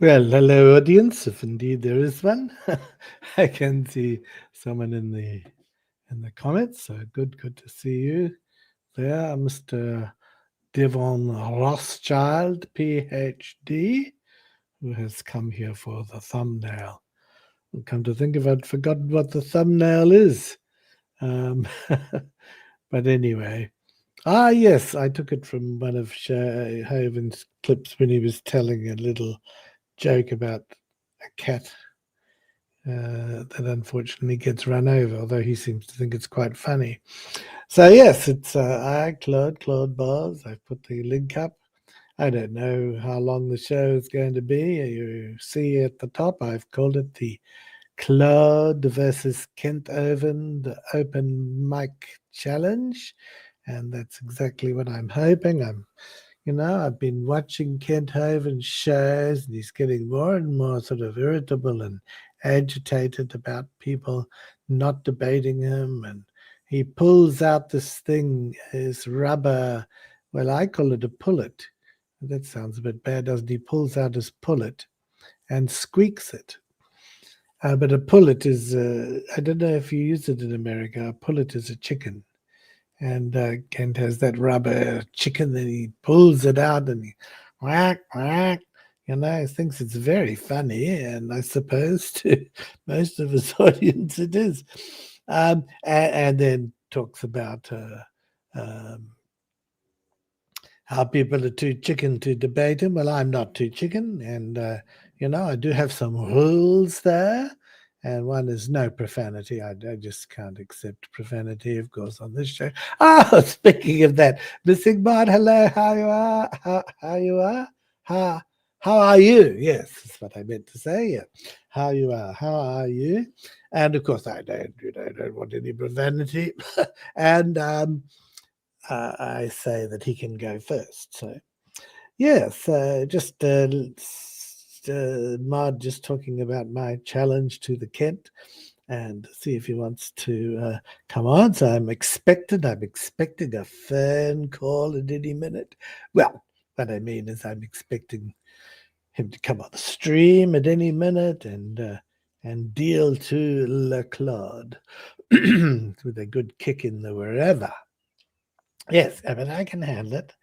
Well, hello, audience, if indeed there is one. I can see someone in the comments. So good to see you there, Mr. Devon Rothschild, PhD, who has come here for the thumbnail. And come to think of it, I'd forgotten what the thumbnail is. Um, but anyway, yes, I took it from one of Hovind's clips when he was telling a little joke about a cat that unfortunately gets run over, although he seems to think it's quite funny. So yes, it's Claude Bars. I've put the link up. I don't know how long the show is going to be. You see at the top, I've called it the Claude versus Kent Hovind Open Mic Challenge. And that's exactly what I'm hoping. I've been watching Kent Hovind's shows, and he's getting more and more sort of irritable and agitated about people not debating him. And he pulls out this thing, his rubber, well, I call it a pullet. That sounds a bit bad, doesn't he? Pulls out his pullet and squeaks it. But a pullet is, I don't know if you use it in America, a pullet is a chicken. And Kent has that rubber chicken that he pulls it out and he whack, whack. He thinks it's very funny, and I suppose to most of his audience it is. And then talks about how people are too chicken to debate him. Well, I'm not too chicken, and I do have some rules there. And one is no profanity. I just can't accept profanity, of course, on this show. Oh, speaking of that, Missing Bot, hello, how you are? How you are? How are you? Yes, that's what I meant to say. Yeah. How you are? How are you? And of course, I don't want any profanity. And I say that he can go first. So yes, just Mard just talking about my challenge to the Kent and see if he wants to come on. So I'm expecting a phone call at any minute. Well, what I mean is I'm expecting him to come on the stream at any minute and deal to Le Claude with a good kick in the wherever. Yes, but I can handle it.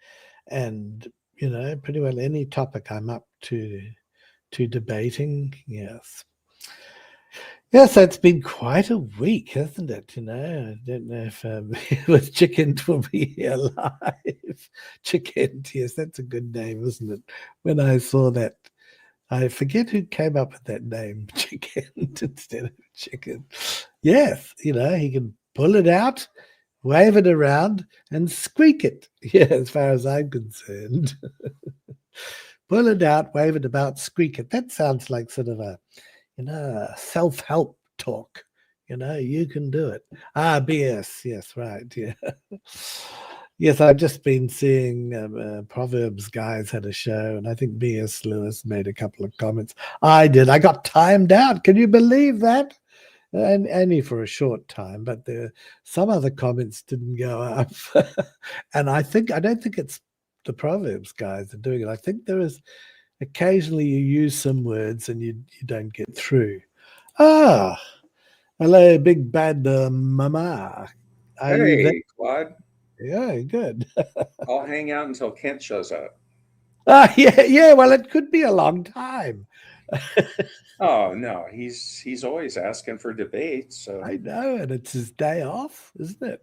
And, pretty well any topic I'm up to debating. Yes. Yes, it's been quite a week, hasn't it? I don't know if with Chicken will be here live. Chicken, yes, that's a good name, isn't it? When I saw that, I forget who came up with that name, Chicken, instead of Chicken. Yes, he can pull it out, wave it around, and squeak it. Yeah, as far as I'm concerned. Pull it out, wave it about, squeak it. That sounds like sort of a self-help talk. You can do it. BS. Yes, right. Yeah. Yes, I've just been seeing Proverbs guys had a show, and I think B.S. Lewis made a couple of comments. I did. I got timed out. Can you believe that? And only for a short time, but some other comments didn't go up. And I don't think it's the Proverbs guys are doing it. I think there is occasionally you use some words and you don't get through. Hello, big bad mama. Are you there? Hey, Claude. Yeah, good. I'll hang out until Kent shows up. Yeah. Well, it could be a long time. Oh no, he's always asking for debates. So I know, and it's his day off, isn't it?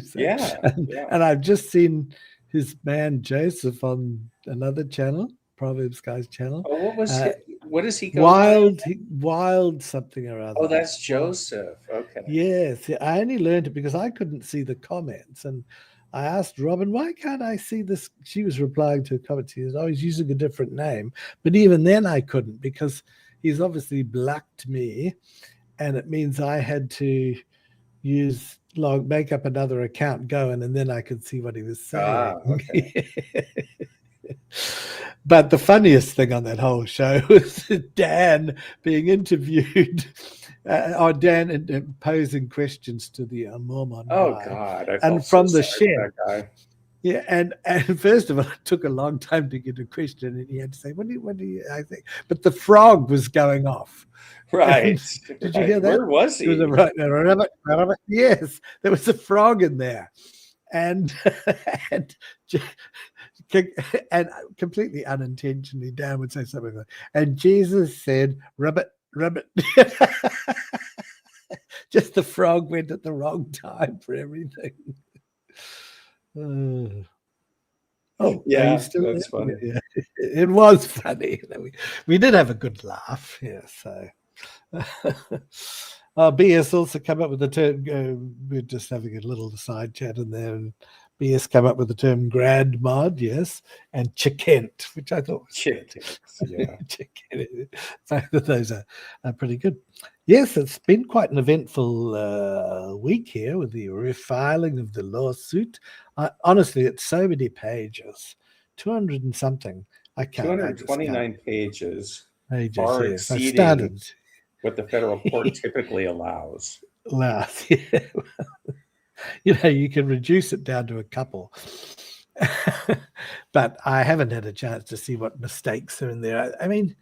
So, yeah, and, yeah. and I've just seen his man Joseph on another channel, Proverbs Guy's channel. Oh, Uh, what does he go by? wild something or Oh, other. that's Joseph. Okay. Yes, yeah, I only learned it because I couldn't see the comments, and I asked Robin, "Why can't I see this?" She was replying to a comment. She said, "Oh, he's using a different name," but even then I couldn't because he's obviously blocked me, and it means I had to make up another account, go in, and then I could see what he was saying. Okay. But the funniest thing on that whole show was Dan being interviewed, or Dan posing questions to the Mormon Oh guy, God, I felt and so from the sorry for shed. that guy. Yeah, and first of all, it took a long time to get a question, and he had to say, what do you, I think? But the frog was going off. Right, And did you right. hear that? Where was There was a he? rabbit. Yes, there was a frog in there. And, and, and completely unintentionally, Dan would say something like, and Jesus said, rabbit, rabbit. Just the frog went at the wrong time for everything. Oh, are you Yeah, still that's there? funny. Yeah, it was funny. We did have a good laugh. Yeah, so. BS also come up with the term. We're just having a little side chat in there, and BS come up with the term grad mod, yes, and chickent, which I thought was Chickens, yeah. chickent. Both of those are pretty good. Yes, it's been quite an eventful week here with the refiling of the lawsuit. Honestly, it's so many pages, 200 and something. I can't. I just can't. 229 pages, Pages, far yes. I exceeding started. what the federal court typically allows. Laugh. Yeah. You can reduce it down to a couple. But I haven't had a chance to see what mistakes are in there. I mean,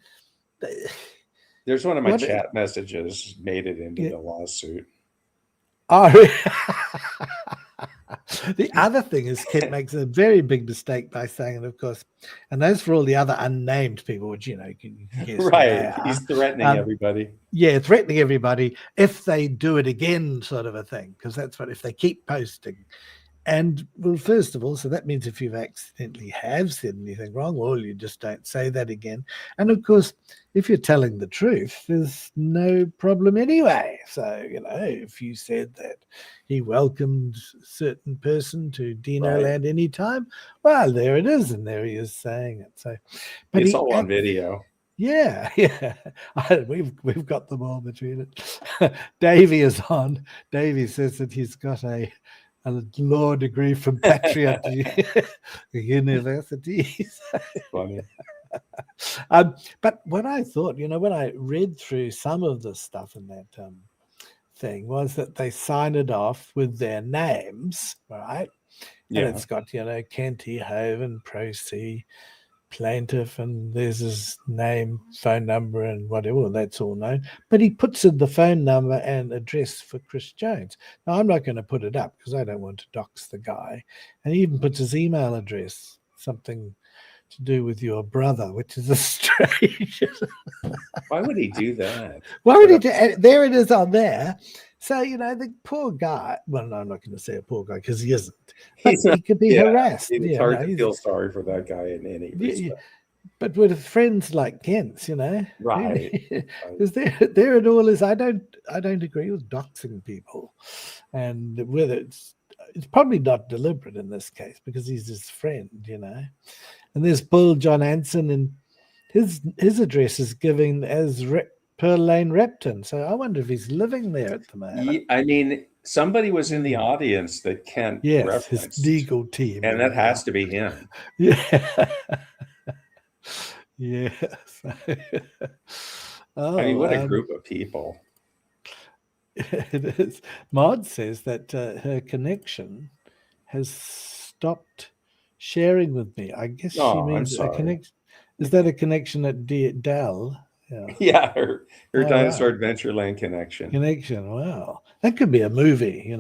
There's one of my what? chat messages made it into Yeah. the lawsuit. Oh, the other thing is Kent makes a very big mistake by saying, and of course, and those for all the other unnamed people, which you can guess who Right. they are. He's threatening everybody. Yeah, threatening everybody if they do it again, sort of a thing, because that's what if they keep posting. And well, first of all, so that means if you've accidentally have said anything wrong, well, you just don't say that again. And of course, if you're telling the truth, there's no problem anyway. So, if you said that he welcomed a certain person to Dino Right. Land anytime, well, there it is, and there he is saying it. So, but It's all on video. Yeah. We've got them all between it. Davey is on. Davey says that he's got a law degree from Patriot University. Funny. But what I thought, when I read through some of the stuff in that thing, was that they sign it off with their names, right? Yeah. And it's got, Kent Hovind, Pro-C, plaintiff, and there's his name, phone number, and whatever. That's all known. But he puts in the phone number and address for Chris Jones. Now, I'm not going to put it up because I don't want to dox the guy. And he even puts his email address, something to do with your brother, which is a strange. Why would he do that? Why would he do? There it is on there. So, the poor guy, well, no, I'm not going to say a poor guy because he isn't. But he could be harassed. It's hard to feel sorry for that guy in any respect. But with friends like Kent's, Right. Because there it all is. I don't agree with doxing people, and whether it's probably not deliberate in this case because he's his friend, And there's Paul John Anson, and his address is given as Pearl Lane, Repton. So I wonder if he's living there at the moment. I mean, somebody was in the audience that Kent referenced. His legal team. And that has to be him. Yeah. Yes. I mean, what a group of people. It is. Maud says that her connection has stopped sharing with me. I guess she means a connection. Is that a connection at Dell? Yeah, her Dinosaur Adventureland connection. Wow. That could be a movie,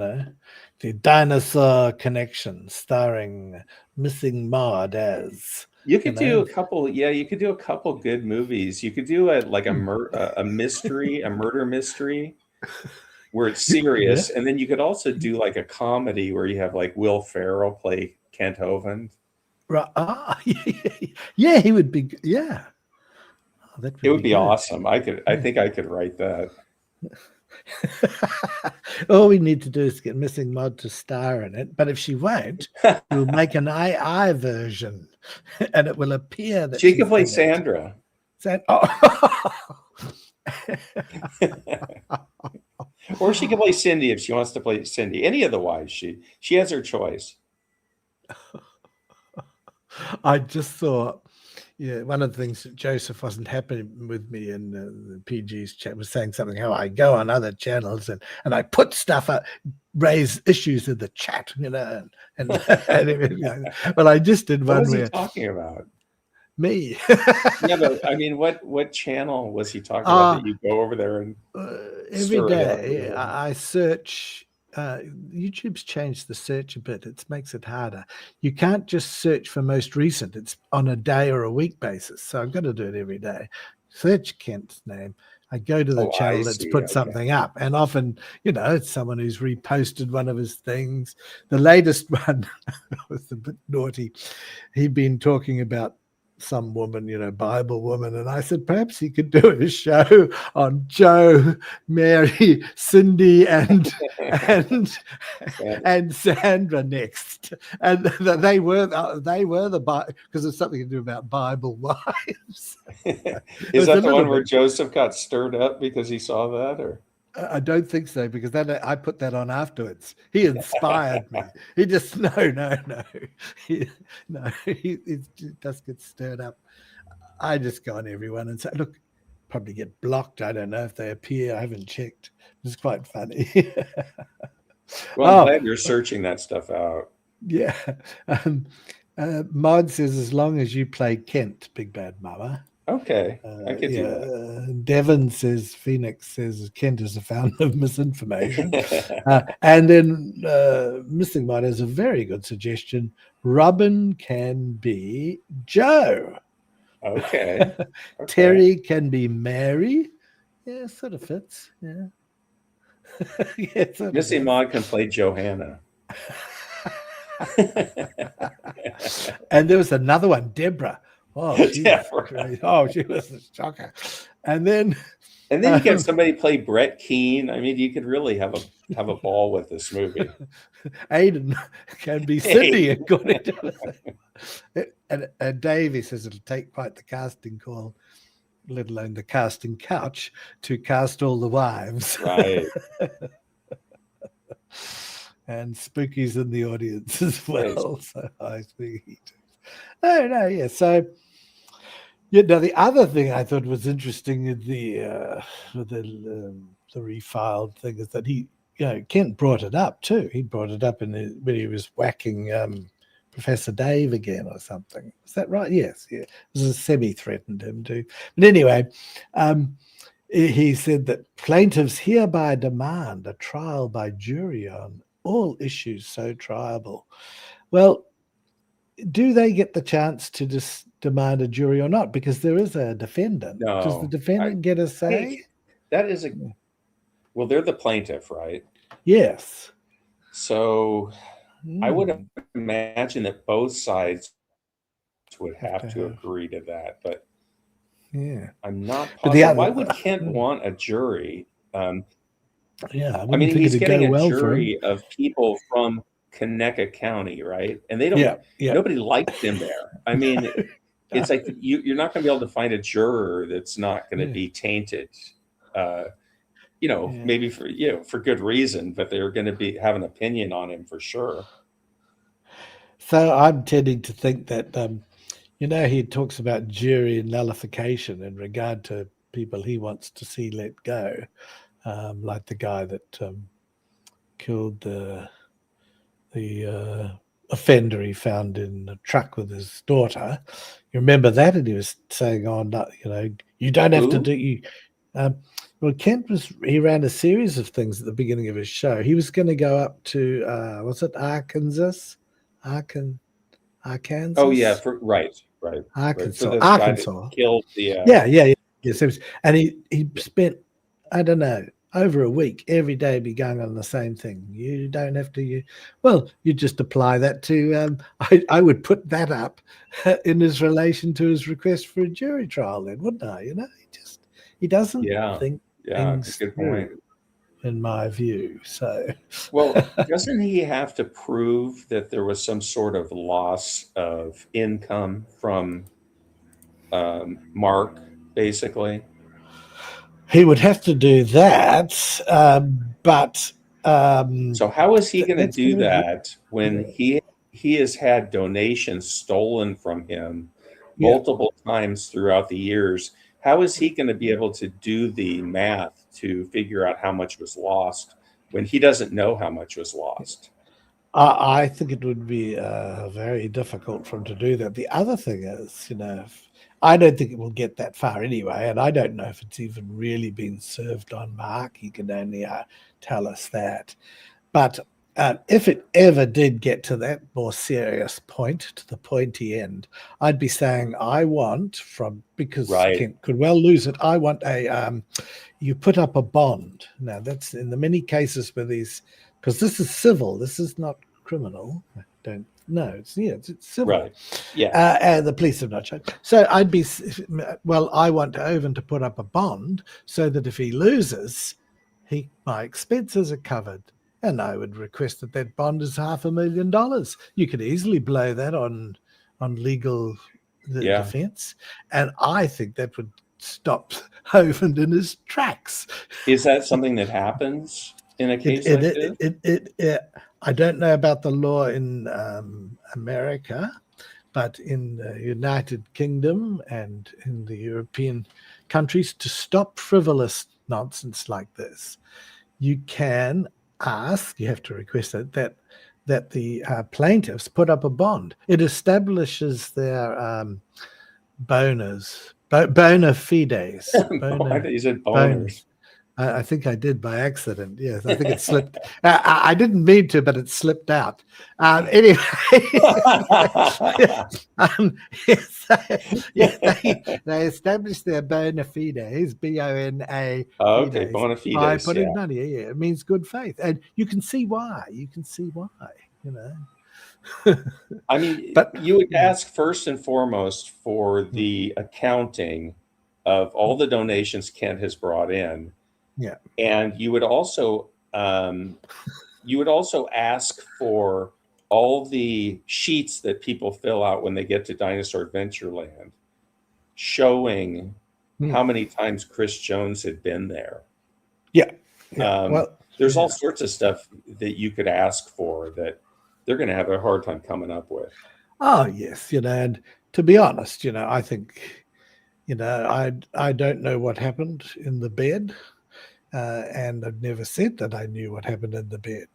The Dinosaur Connection, starring Missing Maud as. You could do a couple. Yeah, you could do a couple good movies. You could do a mystery, a murder mystery, where it's serious, and then you could also do like a comedy where you have like Will Ferrell play Kent Hovind. Right. Yeah, he would be. Yeah. It would be awesome. I think I could write that. All we need to do is get Missing Maud to star in it. But if she won't, we'll make an AI version, and it will appear that she can play Sandra. Or she can play Cindy if she wants to play Cindy. Any of the wives, she has her choice. I just thought, Yeah, one of the things that Joseph wasn't happy with me in the PG's chat was saying something how I go on other channels and I put stuff up, raise issues in the chat, and everything. Well, I just did What one was he where talking about? me. Yeah, but I mean, what channel was he talking about that Ah, you go over there and every stir it up a day little? I search. YouTube's changed the search a bit. It makes it harder. You can't just search for most recent. It's on a day or a week basis. So I've got to do it every day. Search Kent's name. I go to the Oh, I channel that's see. put Okay. something up, and often, it's someone who's reposted one of his things. The latest one was a bit naughty. He'd been talking about some woman, Bible woman, and I said perhaps he could do a show on Joe, Mary, Cindy, and and Yeah. and Sandra next, and they were the because it's something to do about Bible wives. Is It's a that the little one where bit. Joseph got stirred up because he saw that, or? I don't think so because I put that on afterwards. He inspired me. He just no. He just gets stirred up. I just go on everyone and say, look, probably get blocked. I don't know if they appear. I haven't checked. It's quite funny. Well, I'm Oh, glad you're searching that stuff out. yeah. Mod says, as long as you play Kent, Big Bad Mama. Okay, I could do Yeah. Devon says, Phoenix says, Kent is a fountain of misinformation. that. And then Missing Mod has a very good suggestion. Robin can be Joe. Okay. Okay. Terry can be Mary. Yeah, sort of fits. Yeah. Yeah, it sort of Missy does. Maud can play Johanna. And there was another one, Deborah. Oh, she was Deborah. great. Oh, she was a shocker. And then And then you get somebody play Brett Keane. I mean, you could really have a ball with this movie. Aiden can be Hey. Cindy, according to and Davey says it'll take quite the casting call, let alone the casting couch, to cast all the wives. Right. And Spooky's in the audience as well. Yes. So hi, Spooky. No, yeah. So the other thing I thought was interesting in the refiled thing is that Kent brought it up too. He brought it up when he was whacking Professor Dave again or something. Is that right? Yes, yeah. It was a semi-threatened him too. But anyway, he said that plaintiffs hereby demand a trial by jury on all issues so triable. Well, do they get the chance to just demand a jury or not? Because there is a defendant. No. Does the defendant get a say? That is well, they're the plaintiff, right? Yes. So I would imagine that both sides would have to agree to that, but yeah, I'm not but positive. Why would Kent want a jury? Yeah, I I wouldn't mean, think he's it'd getting go a well for him. jury of people from Conecuh County, right? And they don't. Yeah. Nobody likes him there. I mean, it's like you're not going to be able to find a juror that's not going to be tainted. Maybe for good reason, but they're going to have an opinion on him for sure. So I'm tending to think that he talks about jury nullification in regard to people he wants to see let go, like the guy that killed the offender he found in a truck with his daughter. You remember that? And he was saying, "Oh, no, you don't have to do." Well, he ran a series of things at the beginning of his show. He was going to go up to was it Arkansas? Arkansas? Oh yeah, right. Arkansas. For the guy Arkansas. that killed the. Yes. And he spent, I don't know, over a week every day be going on the same thing. You don't have to. You just apply that to. I would put that up in his relation to his request for a jury trial. Then, wouldn't I? He doesn't think things good through, point. in my view. So, well, doesn't he have to prove that there was some sort of loss of income from Mark, basically? He would have to do that, but so how is he going to do that when he has had donations stolen from him multiple times throughout the years. How is he going to be able to do the math to figure out how much was lost when he doesn't know how much was lost? I think it would be very difficult for him to do that. The other thing is, I don't think it will get that far anyway, and I don't know if it's even really been served on Mark. He can only tell us that. But if it ever did get to that more serious point, to the pointy end, I'd be saying I want because Right. Kent could well lose it. I want you put up a bond. Now that's in the many cases where because this is civil, this is not criminal. I don't know. It's civil. Right. Yeah. And the police have not shown. So I want Hovind to put up a bond so that if he loses, my expenses are covered. And I would request that bond is $500,000. You could easily blow that on legal defense. And I think that would stop Hovind in his tracks. Is that something that happens in a case like this? I don't know about the law in America, but in the United Kingdom and in the European countries, to stop frivolous nonsense like this, you can you have to request it, that the plaintiffs put up a bond. It establishes their bona fides. You said boners. I think I did by accident. Yes, I think it slipped. I didn't mean to, but it slipped out. Anyway, they established their bona fides, B-O-N-A. Okay, bona fides. By putting money. Yeah, it means good faith, and you can see why. I mean, but you would ask first and foremost for the accounting of all the donations Kent has brought in. Yeah, and you would also ask for all the sheets that people fill out when they get to Dinosaur Adventureland, showing how many times Chris Jones had been there. Yeah. There's all sorts of stuff that you could ask for that they're going to have a hard time coming up with. Oh yes, and to be honest, I think, I don't know what happened in the bed. And I've never said that I knew what happened in the bed.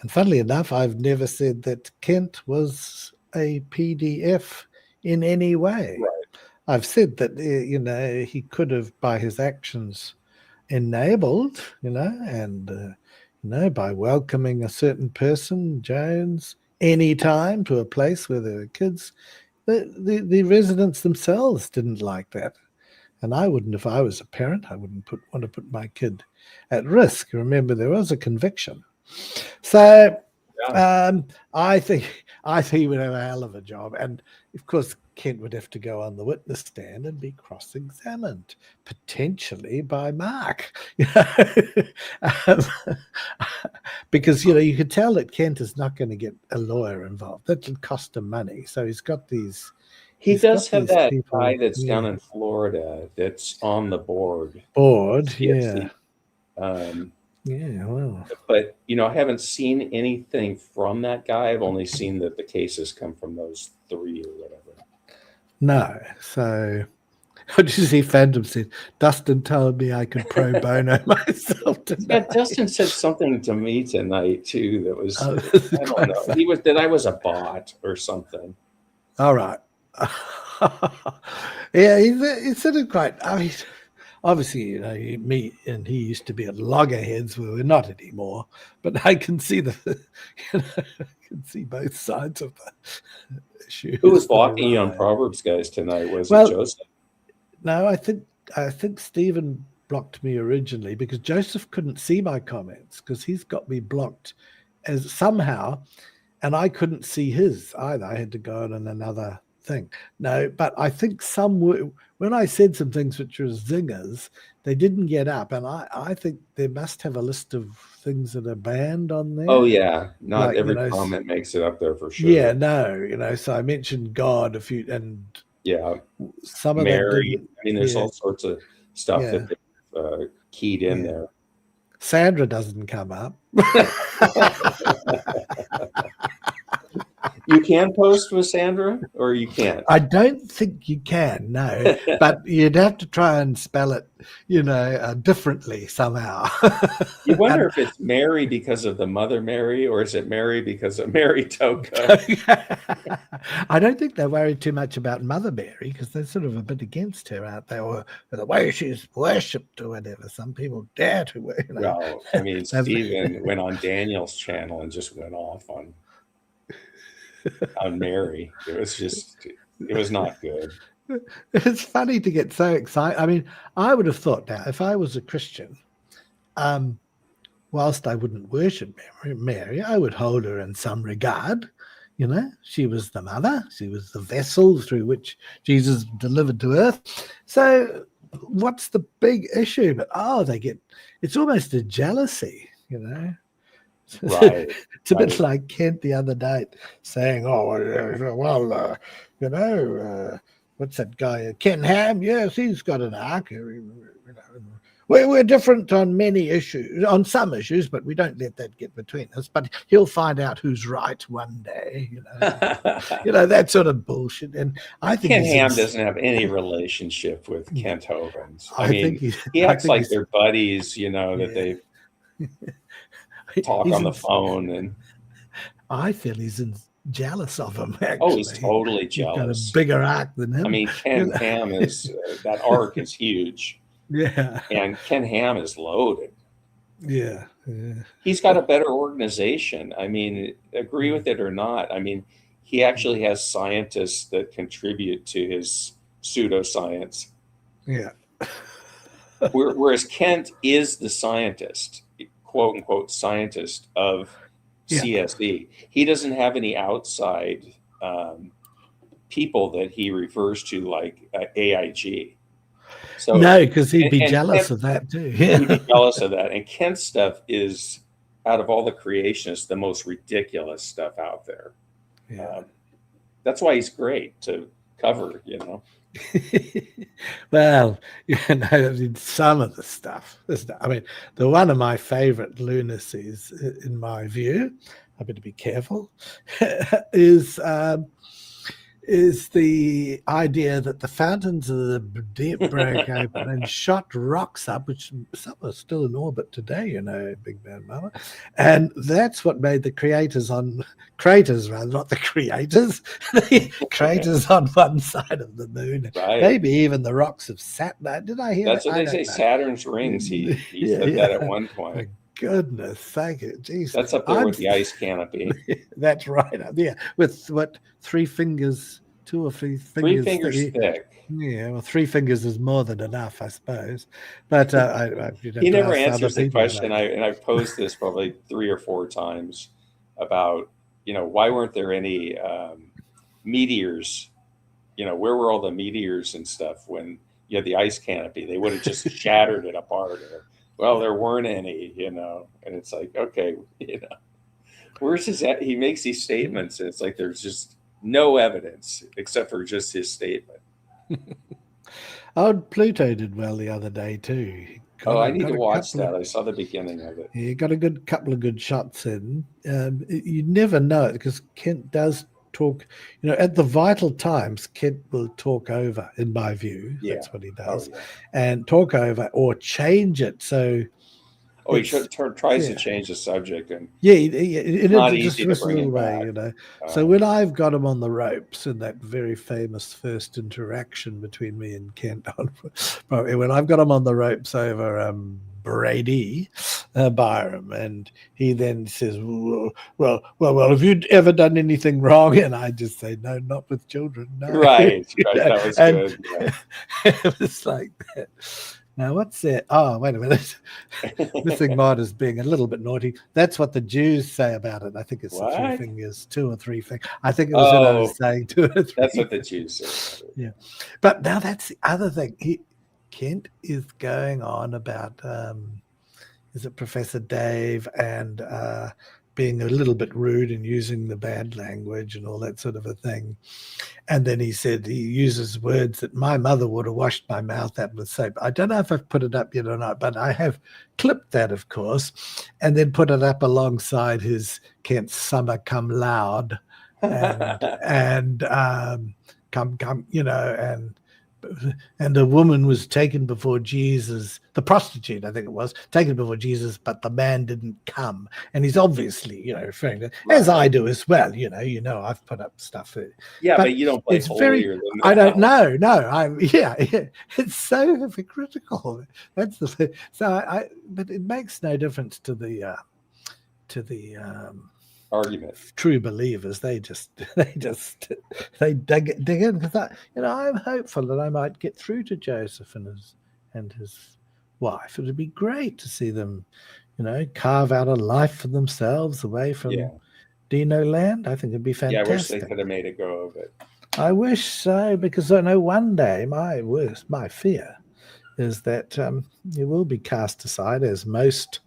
And funnily enough, I've never said that Kent was a PDF in any way. Right. I've said that, he could have, by his actions, enabled, and, by welcoming a certain person, Jones, anytime to a place where there were kids, the residents themselves didn't like that. And I wouldn't, if I was a parent, I wouldn't want to put my kid at risk. Remember, there was a conviction. So I think he would have a hell of a job. And of course, Kent would have to go on the witness stand and be cross-examined, potentially by Mark. Because, you could tell that Kent is not going to get a lawyer involved. That would cost him money. So he's got these... He does have that guy that's down in Florida that's on the board. Yeah. Well. But, I haven't seen anything from that guy. I've only seen that the cases come from those three or whatever. No. So, what did you see? Phantom said, Dustin told me I could pro bono myself tonight. Yeah, Dustin said something to me tonight, too, that was, I don't know. That I was a bot or something. All right. Yeah, he said it quite. I mean, obviously, me and he used to be at loggerheads where we're not anymore. But I can see I can see both sides of the issue. Who was blocking you on Proverbs, guys, tonight? Was it Joseph? No, I think Stephen blocked me originally because Joseph couldn't see my comments because he's got me blocked as somehow, and I couldn't see his either. I had to go on another thing. No, but I think when I said some things which were zingers, they didn't get up, and I think they must have a list of things that are banned on there. Oh yeah, not every comment makes it up there for sure. Yeah, no, so I mentioned God a few, and some of Mary. I mean, there's all sorts of stuff that they keyed in there. Sandra doesn't come up. You can post with Sandra, or you can't? I don't think you can, no, but you'd have to try and spell it, differently somehow. You wonder And if it's Mary because of the Mother Mary, or is it Mary because of Mary Toko? I don't think they worry too much about Mother Mary because they're sort of a bit against her, aren't they? Or the way she's worshipped or whatever. Some people dare to, Well, I mean, Stephen went on Daniel's channel and just went off on Mary. It was not good. It's funny to get so excited. I mean, I would have thought now, if I was a Christian, whilst I wouldn't worship Mary, I would hold her in some regard. She was the mother. She was the vessel through which Jesus delivered to earth. So what's the big issue? But, it's almost a jealousy, Right. It's a bit like Kent the other night saying, what's that guy? Ken Ham, yes, he's got an ark. We're different on many issues, on some issues, but we don't let that get between us. But he'll find out who's right one day, that sort of bullshit. And I think Ken Ham doesn't have any relationship with Kent Hovind. I mean, he acts like they're buddies, that they talk on the phone. And I feel he's jealous of him, actually. Oh, he's totally jealous. He's got a bigger arc than him. I mean, Ken Ham is, that arc is huge. Yeah. And Ken Ham is loaded. Yeah. He's got a better organization. I mean, agree with it or not. I mean, he actually has scientists that contribute to his pseudoscience. Yeah. Whereas Kent is the scientist, quote unquote, scientist of CSE. He doesn't have any outside people that he refers to like AIG. So, no, because he'd be jealous of that too. He'd be jealous of that. And Kent's stuff is, out of all the creationists, the most ridiculous stuff out there. Yeah. That's why he's great to cover, Well, some of the stuff. I mean, one of my favorite lunacies, in my view, I better be careful, is the idea that the fountains of the deep broke open and shot rocks up, which some are still in orbit today, Big Bad Mama. And that's what made the craters, not the creators, the craters on one side of the moon. Right. Maybe even the rocks of Saturn. Did I hear That's that? what they say, Saturn's rings. He said that at one point. For goodness sake, jeez. That's up there with the ice canopy. That's right. Yeah, with what, 3 fingers, 2 or 3 fingers. 3 fingers thick. Yeah, well, 3 fingers is more than enough, I suppose. But he never answers the question. I've posed this probably 3 or 4 times about, why weren't there any meteors? Where were all the meteors and stuff when you had the ice canopy? They would have just shattered it apart. Well, there weren't any, and it's like, okay, where's his? He makes these statements, and it's like there's just no evidence except for just his statement. Pluto did well the other day too. I need to watch that. I saw the beginning of it. He got a couple of good shots in. You never know it because Kent does talk. At the vital times, Kent will talk over. In my view, that's what he does, and talk over or change it. So, he tries to change the subject, and it's not easy to bring it back. So when I've got him on the ropes in that very famous first interaction between me and Kent, when I've got him on the ropes over Brady Byram, and he then says, well, have you ever done anything wrong? And I just say, no, not with children. No. Right. That was good. Yeah. It was like that. Now, what's that? Oh, wait a minute. Missing Mod is being a little bit naughty. That's what the Jews say about it. I think it's the 3 fingers, 2 or 3 fingers. I think it was what I was saying, 2 or 3. That's what the Jews say. Yeah. But now that's the other thing. Kent is going on about, is it Professor Dave, and being a little bit rude and using the bad language and all that sort of a thing. And then he said he uses words that my mother would have washed my mouth out with soap. I don't know if I've put it up yet or not, but I have clipped that, of course, and then put it up alongside his Kent Summer Come Loud and come, and a woman was taken before Jesus, the prostitute, I think it was, taken before Jesus, but the man didn't come. And he's obviously, referring to, as I do as well, I've put up stuff. Yeah, but but you don't play it's very, holier than I don't thou. know. No, it's so hypocritical. That's the, but it makes no difference to the Argument. true believers. They dig in, because I'm hopeful that I might get through to Joseph and his wife. It would be great to see them, carve out a life for themselves away from Dino land. I think it'd be fantastic. Yeah, I wish they could have made a go of it. I wish so, because I know one day my fear is that you will be cast aside, as most,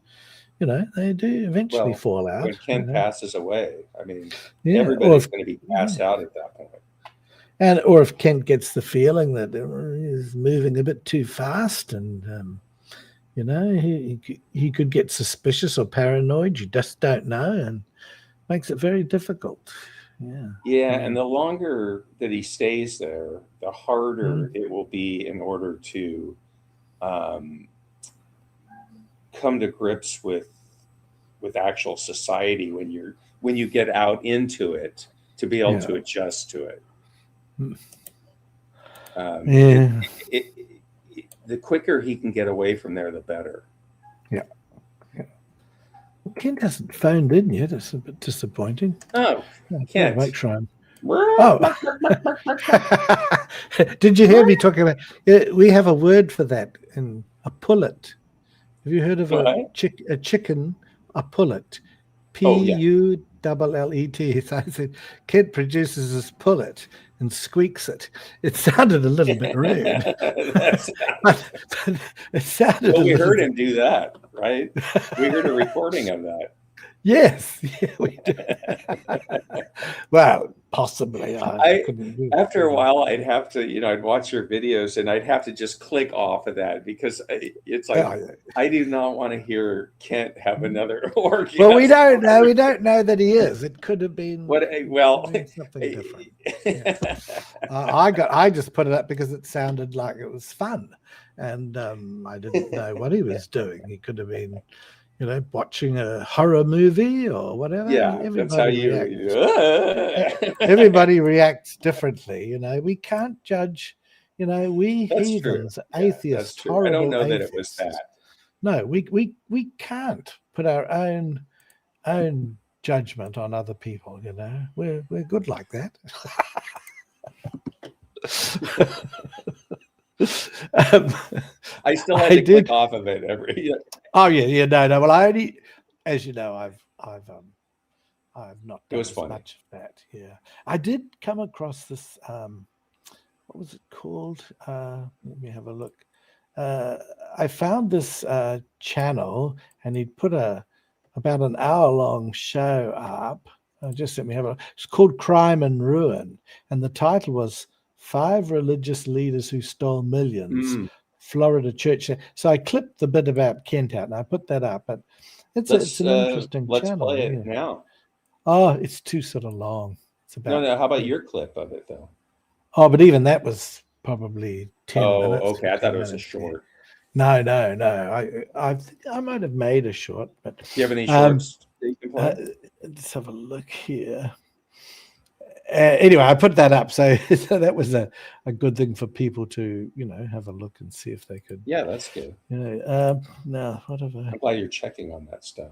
they do eventually fall out. When Kent passes away, I mean, Yeah, everybody's going to be passed out at that point. Or if Kent gets the feeling that he's moving a bit too fast, and he could get suspicious or paranoid. You just don't know, and makes it very difficult. Yeah, and the longer that he stays there, the harder it will be in order to come to grips with actual society when you get out into it, to be able to adjust to it. The quicker he can get away from there, the better. Yeah. Well, Kent hasn't phoned in yet. It's a bit disappointing. Oh, Kent. Make sure I'm... Oh. Did you hear me talking about... we have a word for that, in a pullet. Have you heard of a chicken, a pullet? P-U-L-L-E-T. So I said, Kent produces his pullet and squeaks it. It sounded a little bit rude. It sounded. Well, we heard him do that, right? We heard a recording of that. Yes, we did. Well, possibly. After a while, I'd have to, I'd watch your videos and I'd have to just click off of that, because it's like, I do not want to hear Kent have another orgasm. Well, we don't know. We don't know that he is. It could have been something different. Yeah. I just put it up because it sounded like it was fun, and I didn't know what he was doing. He could have been, watching a horror movie or whatever. Yeah, everybody everybody reacts differently. We can't judge. We that's heathens, true. atheists, horrible. I don't know atheists. that it was that. No, we can't put our own judgment on other people. We're good like that. I still had to click off of it every. Oh yeah, no. Well, I only, as you know, I've not done as much of that. Yeah, I did come across this. What was it called? Let me have a look. I found this channel, and he'd put about an hour-long show up. Just let me have a look. It's called Crime and Ruin, and the title was 5 Religious Leaders Who Stole Millions, Florida Church. So I clipped the bit about Kent out, and I put that up. But it's an interesting let's channel. Let's play it now. Oh, it's too sort of long. It's about no. How about your clip of it, though? Oh, but even that was probably 10 minutes. Oh, okay. I thought it was a short. No. I think I might have made a short. But do you have any shorts that you can play? Let's have a look here. Anyway, I put that up, so that was a good thing for people to have a look and see if they could. Yeah, that's good. Now whatever. I'm glad you're checking on that stuff.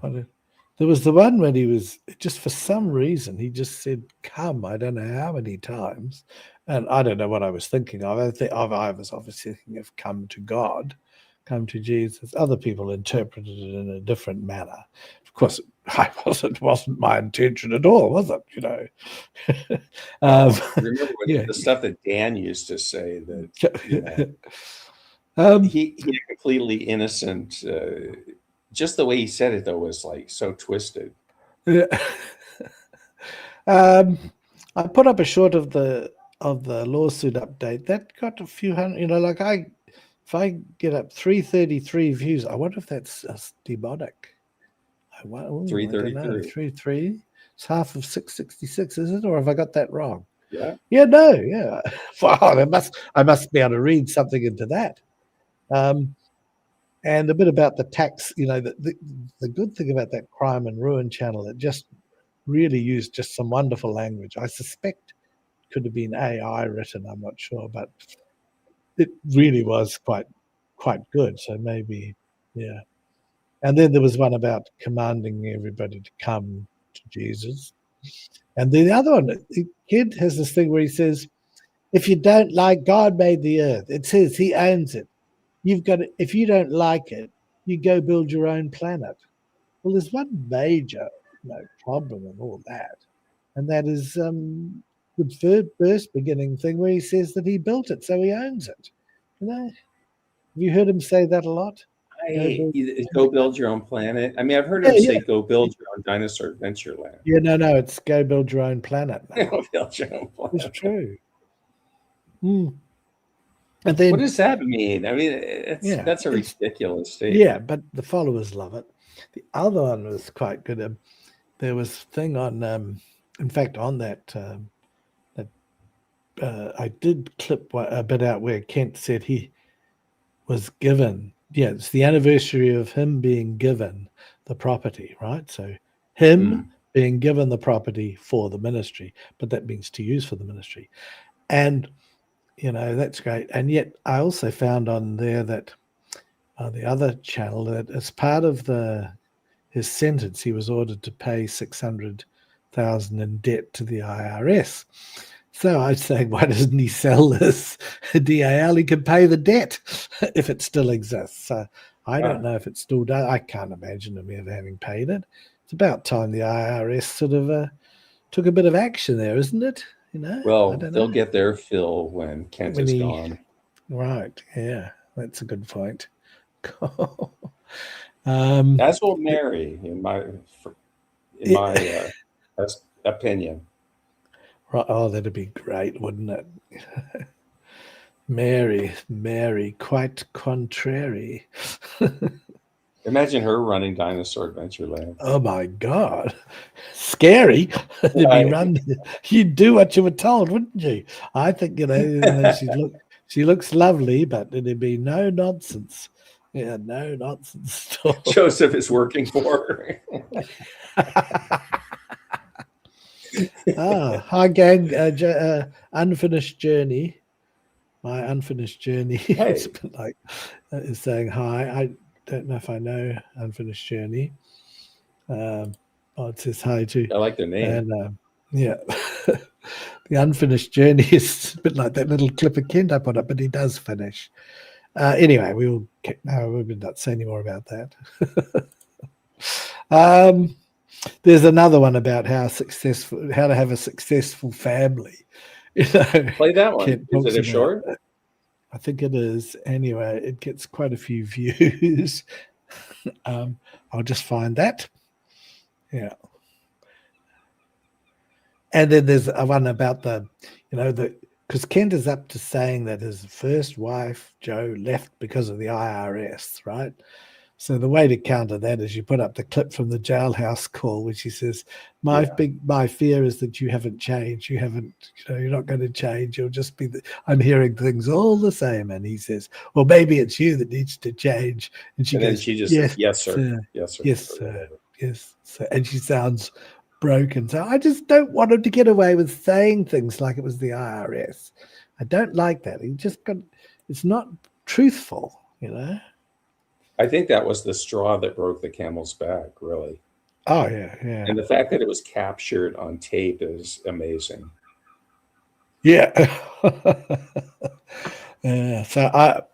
There was the one when he was just, for some reason, he just said "come" I don't know how many times, and I don't know what I was thinking of. I was obviously thinking of "come to God," "come to Jesus." Other people interpreted it in a different manner. Of course, it wasn't my intention at all, was it? Remember the stuff that Dan used to say that he completely innocent. Just the way he said it, though, was like so twisted. Yeah. I put up a short of the lawsuit update that got a few hundred. If I get up 333 views, I wonder if that's demonic. 333. It's half of 666, is it? Or have I got that wrong? Yeah. Yeah, no, yeah. Wow, I must be able to read something into that. And a bit about the tax, the good thing about that Crime and Ruin channel, it just really used just some wonderful language. I suspect it could have been AI written, I'm not sure, but it really was quite good. So maybe, yeah. And then there was one about commanding everybody to come to Jesus. And the other one, the kid has this thing where he says, if you don't like God made the earth, it says he owns it. You've got to, if you don't like it, you go build your own planet. Well, there's one major problem in all that, and that is the first beginning thing where he says that he built it, so he owns it. Have you heard him say that a lot? Go build your own planet. I mean, I've heard Yeah, him yeah. say, "Go build your own dinosaur adventure land." Yeah, no, it's go build your own planet. Go build your own planet. It's true. Mm. And then, what does that mean? I mean, that's a ridiculous statement. Yeah, but the followers love it. The other one was quite good. There was a thing on, in fact, on that, I did clip a bit out where Kent said he was given. Yeah, it's the anniversary of him being given the property, right? So him being given the property for the ministry, but that means to use for the ministry. And, that's great. And yet I also found on there that the other channel, that as part of his sentence, he was ordered to pay 600,000 in debt to the IRS. So I was saying, why doesn't he sell this DAL? He can pay the debt if it still exists. So I don't know if it still does. I can't imagine him ever having paid it. It's about time the IRS sort of took a bit of action there, isn't it? Well, they'll get their fill when Kent is gone. Right. Yeah, that's a good point. As will Mary, in my opinion. Right. Oh, that'd be great, wouldn't it? Mary, quite contrary. Imagine her running Dinosaur Adventureland. Oh my God, scary! You'd do what you were told, wouldn't you? I think she looks lovely, but it'd be no nonsense. Yeah, no nonsense. Joseph is working for her. Hi gang, unfinished journey. My unfinished journey Hey. is saying hi. I don't know if I know unfinished journey. It says hi too. I like their name. And yeah, the unfinished journey is a bit like that little clip of Kent I put up, but he does finish. Anyway, we will not say any more about that. There's another one about how to have a successful family. Play that one. Is it a short? I think it is. Anyway, it gets quite a few views. I'll just find that. Yeah. And then there's one about because Kent is up to saying that his first wife, Jo, left because of the IRS, right? So the way to counter that is you put up the clip from the jailhouse call, which he says, my fear is that you haven't changed. You're not going to change. You'll just be, I'm hearing things all the same. And he says, well, maybe it's you that needs to change. And she goes, she just says, yes, sir. Yes, sir. Yes, sir. Yes, sir. And she sounds broken. So I just don't want him to get away with saying things like it was the IRS. I don't like that. It's not truthful, I think that was the straw that broke the camel's back, really. Oh, yeah. And the fact that it was captured on tape is amazing. Yeah. Yeah. So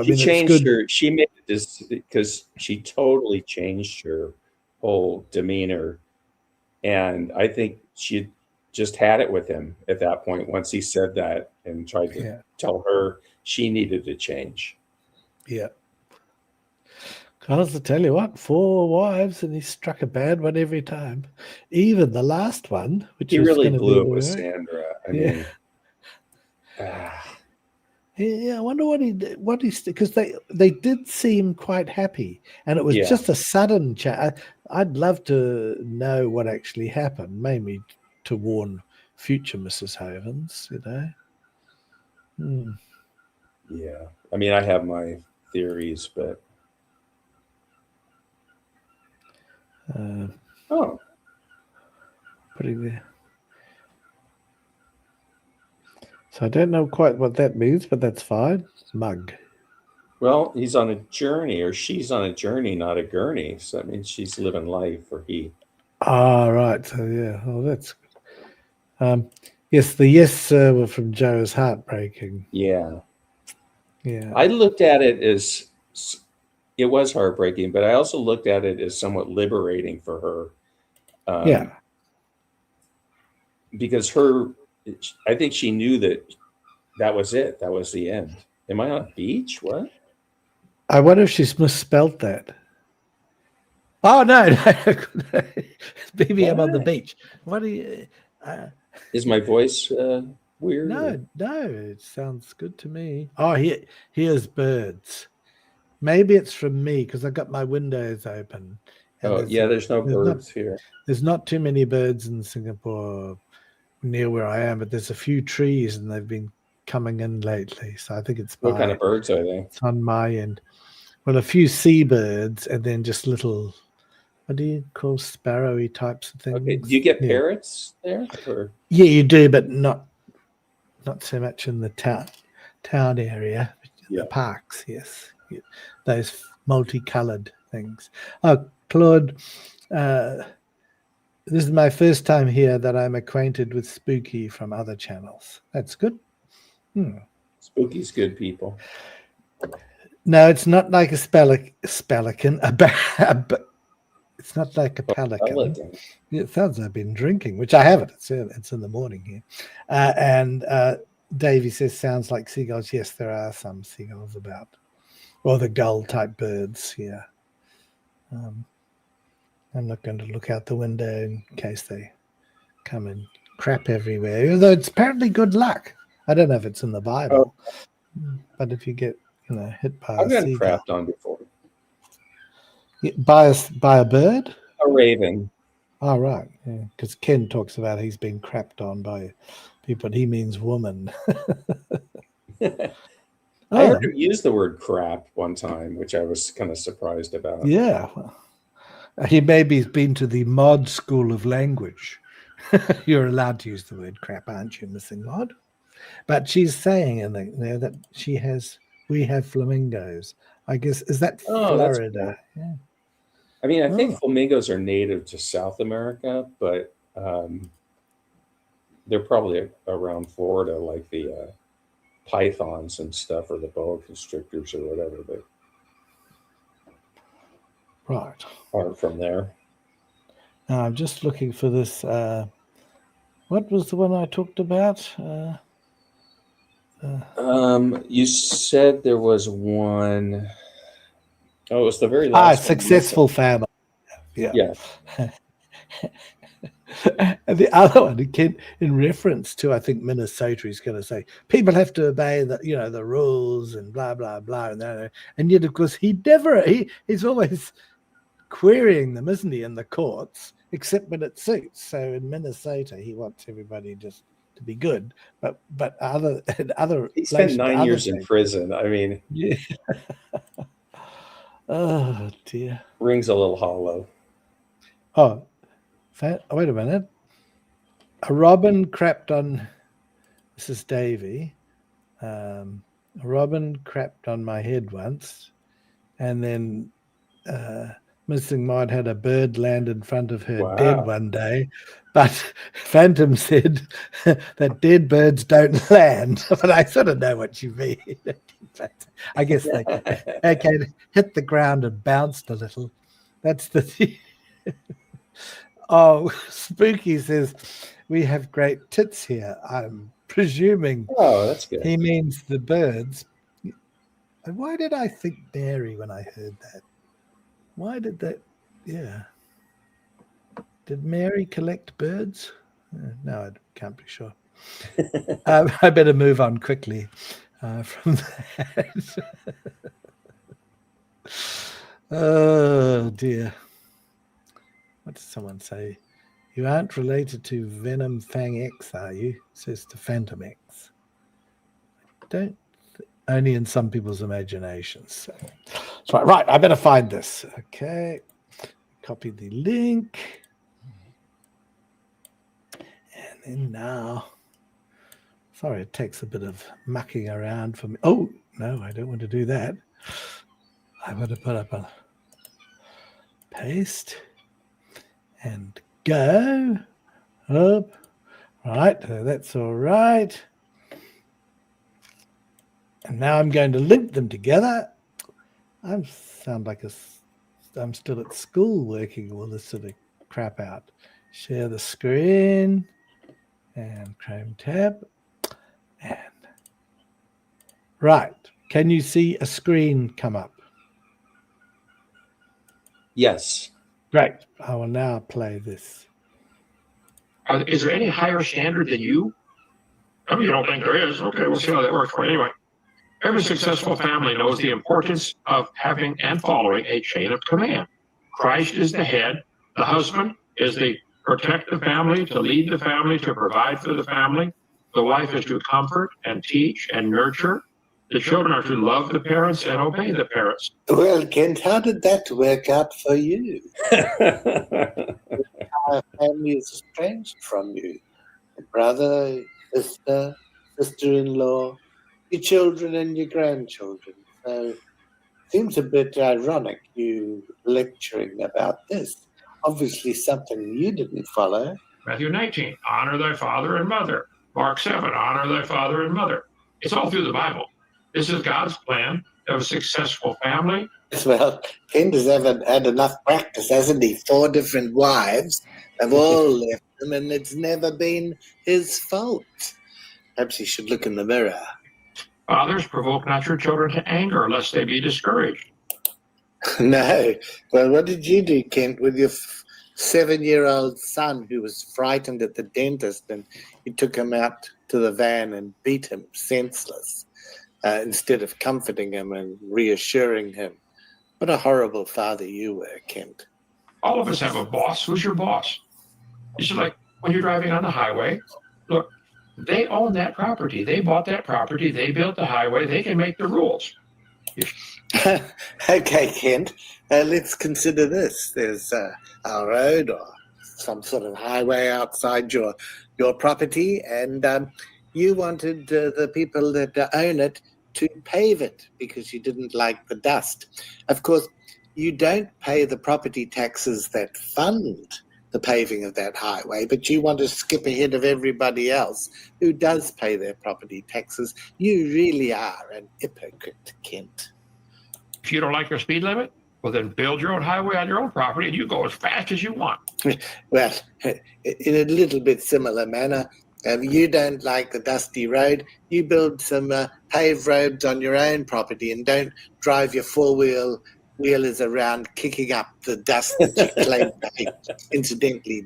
she changed her. She made this because she totally changed her whole demeanor. And I think she just had it with him at that point once he said that and tried to tell her she needed to change. Yeah. Because I tell you what, 4 wives and he struck a bad one every time. Even the last one, which he really blew it with Sandra. I mean, Yeah, I wonder what he's because they did seem quite happy, and it was Yeah. just a sudden chat. I'd love to know what actually happened, maybe to warn future Mrs. Hovins, you know. Hmm. Yeah. I mean, I have my theories, but Uh, oh, putting there. So I don't know quite what that means, but that's fine. Mug. well, he's on a journey, or she's on a journey, not a gurney. So that means she's living life, or he. Ah, right. So yeah. Oh, that's yes. The yes sir were from Joe's heartbreaking. Yeah. Yeah. I looked at it as it was heartbreaking, but I also looked at it as somewhat liberating for her, Yeah. because I think she knew that was it. That was the end. Am I on a beach? What? I wonder if she's misspelt that. Oh no, no. Maybe I'm on the What? beach. What do you? Uh, Is my voice weird? Or? no. It sounds good to me. Oh, here's birds. Maybe it's from me because I got my windows open, and Oh, yeah. There's no birds here. there's not too many birds in Singapore near where I am, but there's a few trees, and they've been coming in lately. So I think What kind of birds are they? it's on my end. Well, a few seabirds, and then just little. What do you call sparrowy types of Okay. things? Do you get Yeah. parrots there? Or Yeah, you do, but not so much in the town area. yeah. The parks, yes. Yeah. Those multicolored things. Oh, Claude, uh, this is my first time here that I'm acquainted with Spooky from other channels. That's good. Hmm. Spooky's good people. No, it's not like a spelican. It's not like a pelican. Pelican. It sounds like I've been drinking, which I haven't. It's in the morning here. And Davey says, sounds like seagulls. Yes, there are some seagulls about. Or the gull type birds, yeah. I'm not going to look out the window in case they come and crap everywhere. Although it's apparently good luck. I don't know if it's in the Bible. But if you get, hit by I've a gotten seagull. crapped on before. By a bird? A raven. Oh, right. Because Ken talks about he's been crapped on by people. He means woman. I heard him use the word crap one time, which I was kind of surprised about. Yeah. He maybe's been to the mod school of language. You're allowed to use the word crap, aren't you, Missing Mod? But she's saying in there that we have flamingos. I guess, is that Oh, that's cool. Florida? Yeah. I mean, I think flamingos are native to South America, but they're probably around Florida, like the pythons and stuff, or the boa constrictors or whatever that Right. are from there. Now I'm just looking for this. What was the one I talked about? You said there was one. Oh, it was the very last one. Successful family. Yeah. Yeah. And the other one, again, in reference to, I think Minnesota, he's going to say people have to obey the rules and blah blah blah, and yet of course he's always querying them, isn't he, in the courts, except when it suits. So in Minnesota, he wants everybody just to be good, but other he spent 9 years in prison. I mean, yeah. Oh dear, rings a little hollow. Oh, wait a minute. A robin crapped on Mrs. Davy. A robin crapped on my head once, and then Missing Maud had a bird land in front of her dead one day, but Phantom said that dead birds don't land. But I sort of know what you mean. I guess they hit the ground and bounced a little. That's the Oh, Spooky says, we have great tits here. I'm presuming that's good. he means the birds. And why did I think Mary when I heard that? Why did that? Yeah. Did Mary collect birds? No, I can't be sure. I better move on quickly. from that. Oh dear. What did someone say? You aren't related to Venom Fang X, are you? Says to Phantom X. Don't. Only in some people's imaginations. So. That's right. Right. I better find this. Okay. Copy the link. And then now. Sorry, it takes a bit of mucking around for me. Oh, no, I don't want to do that. I want to put up a paste and go up. Right, that's all right. And now I'm going to link them together. I sound like I'm still at school working all this sort of crap out. Share the screen and Chrome tab. And right, can you see a screen come up? Yes. Great. I will now play this. Is there any higher standard than you? Oh, you don't think there is? Okay, we'll see how that works. But anyway, every successful family knows the importance of having and following a chain of command. Christ is the head. The husband is to protect the family, to lead the family, to provide for the family. The wife is to comfort and teach and nurture. The children are to love the parents and obey the parents. Well, Kent, how did that work out for you? Our family is estranged from you. Your brother, sister, sister-in-law, your children and your grandchildren. So it seems a bit ironic you lecturing about this. Obviously something you didn't follow. Matthew 19, honor thy father and mother. Mark 7, honor thy father and mother. It's all through the Bible. This is God's plan of a successful family. Well, Kent has had enough practice, hasn't he? 4 different wives have all left him, and it's never been his fault. Perhaps he should look in the mirror. Fathers, provoke not your children to anger, lest they be discouraged. No. Well, what did you do, Kent, with your 7-year-old son who was frightened at the dentist, and you took him out to the van and beat him senseless instead of comforting him and reassuring him? What a horrible father you were, Kent. All of us have a boss. Who's your boss? It's like when you're driving on the highway. Look, they own that property. They bought that property. They built the highway. They can make the rules. Okay, Kent, let's consider this. There's a road or some sort of highway outside your property, and you wanted the people that own it to pave it because you didn't like the dust. Of course, you don't pay the property taxes that fund the paving of that highway, but you want to skip ahead of everybody else who does pay their property taxes. You really are an hypocrite, Kent. If you don't like your speed limit, well, then build your own highway on your own property and you go as fast as you want. Well, in a little bit similar manner, you don't like the dusty road, you build some paved roads on your own property and don't drive your four-wheelers around kicking up the dust that you claim to hate, incidentally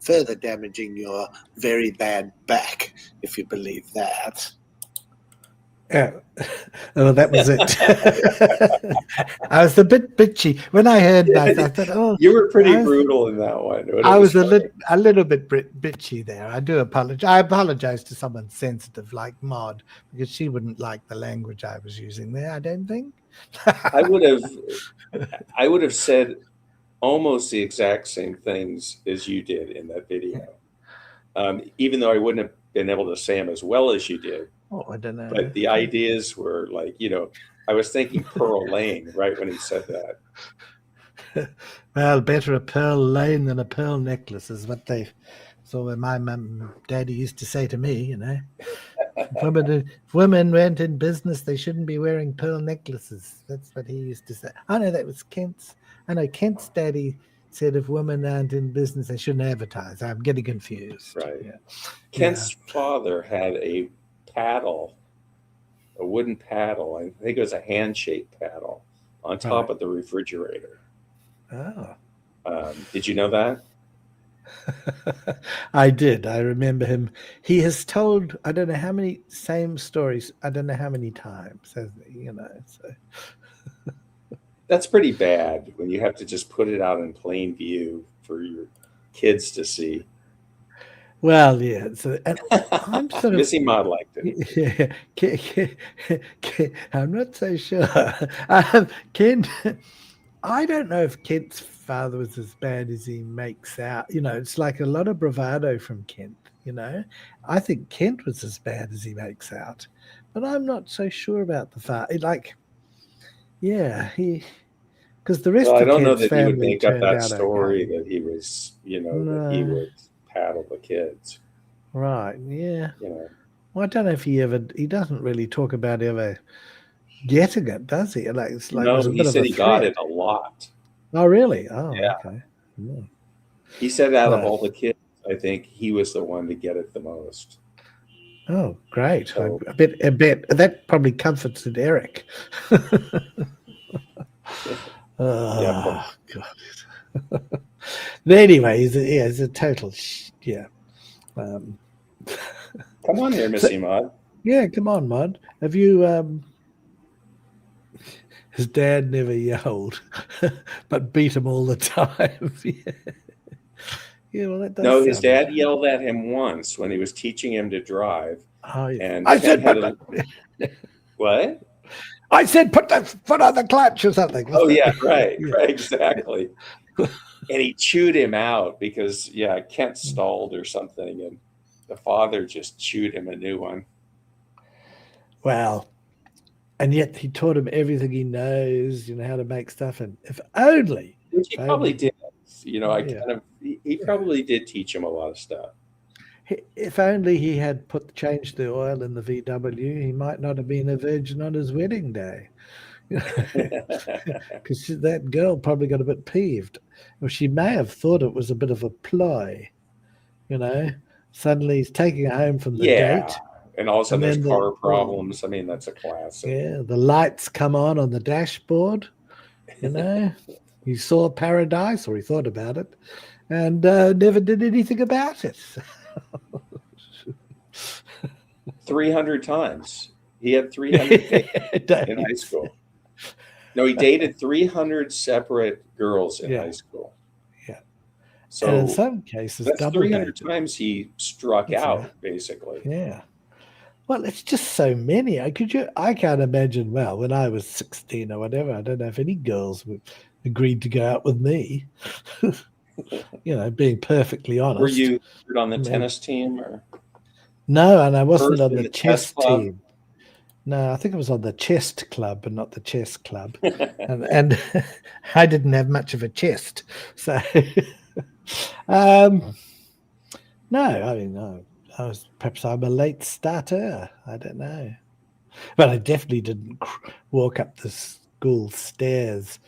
further damaging your very bad back, if you believe that. Yeah. Oh, that was it. I was a bit bitchy when I heard that. I thought, "Oh, you were pretty brutal in that one." I was a little bit bitchy there. I do apologize. I apologize to someone sensitive like Maud because she wouldn't like the language I was using there. I don't think. I would have said almost the exact same things as you did in that video, even though I wouldn't have been able to say them as well as you did. Oh, I don't know. But the ideas were like, I was thinking Pearl Lane right when he said that. Well, better a pearl lane than a pearl necklace is what my mum and daddy used to say to me, If women went in business, they shouldn't be wearing pearl necklaces. That's what he used to say. I know that was Kent's. I know Kent's daddy said if women aren't in business, they shouldn't advertise. I'm getting confused. Right. Yeah. Kent's father had a paddle, a wooden paddle. I think it was a hand-shaped paddle on top of the refrigerator. Oh. Did you know that? I did. I remember him. He has told, I don't know how many same stories. I don't know how many times, hasn't he? So. That's pretty bad when you have to just put it out in plain view for your kids to see. Well, yeah. So, and I'm sort of, Missy Maud liked it. I'm not so sure. Kent, I don't know if Kent's father was as bad as he makes out. It's like a lot of bravado from Kent. I think Kent was as bad as he makes out, but I'm not so sure about the father. Because the rest Well, I of don't know Kent's that he would family make up turned that out story okay. that he was, that he No, would paddle the kids. right? Yeah. You know, Well, I don't know if he doesn't really talk about ever getting it, does he? Like it's like it no, was a he bit of said a he got threat. it a lot. Oh, really? Oh, Yeah, okay. Yeah. he said out of Well, all the kids, I think he was the one to get it the most. oh, great. So I bet that probably comforted Eric. yeah, Oh, God. Anyway, he's a total, yeah. Um, come on here, so, Missy Maud. yeah, come on, Mud. Have you, his dad never yelled, but beat him all the time. Yeah, well, that does No, his sound dad yelled at him once when he was teaching him to drive, Oh, yeah. and I Kent said, had a what? I said, put the foot on the clutch or something. Oh Wasn't yeah, it? right, right, exactly. And he chewed him out because Kent stalled or something, and the father just chewed him a new one. Well, and yet he taught him everything he knows, how to make stuff. And if only, Which he probably did. I yeah, kind of he probably did teach him a lot of stuff. if only he had changed the oil in the VW, he might not have been a virgin on his wedding day. Because that girl probably got a bit peeved. Or she may have thought it was a bit of a ploy, you know. Suddenly he's taking her home from the Yeah. date. And all of a sudden And there's then car problems. I mean, that's a classic. the lights come on the dashboard, He saw paradise, or he thought about it, and never did anything about it. 300 times. He had 300 dates in high school. No, he dated 300 separate girls in high school. Yeah. So and in some cases, that's double 300 dated. times he struck out, basically. Yeah. Well, it's just so many. I can't imagine. Well, when I was 16 or whatever, I don't know if any girls agreed to go out with me. Being perfectly honest. Were you on the tennis team or? No, and I wasn't First on in the the chess chess club? team. No, I think I was on the chest club, but not the chess club. and I didn't have much of a chest, so no. I mean, no. Perhaps I'm a late starter. I don't know, but I definitely didn't walk up the school stairs,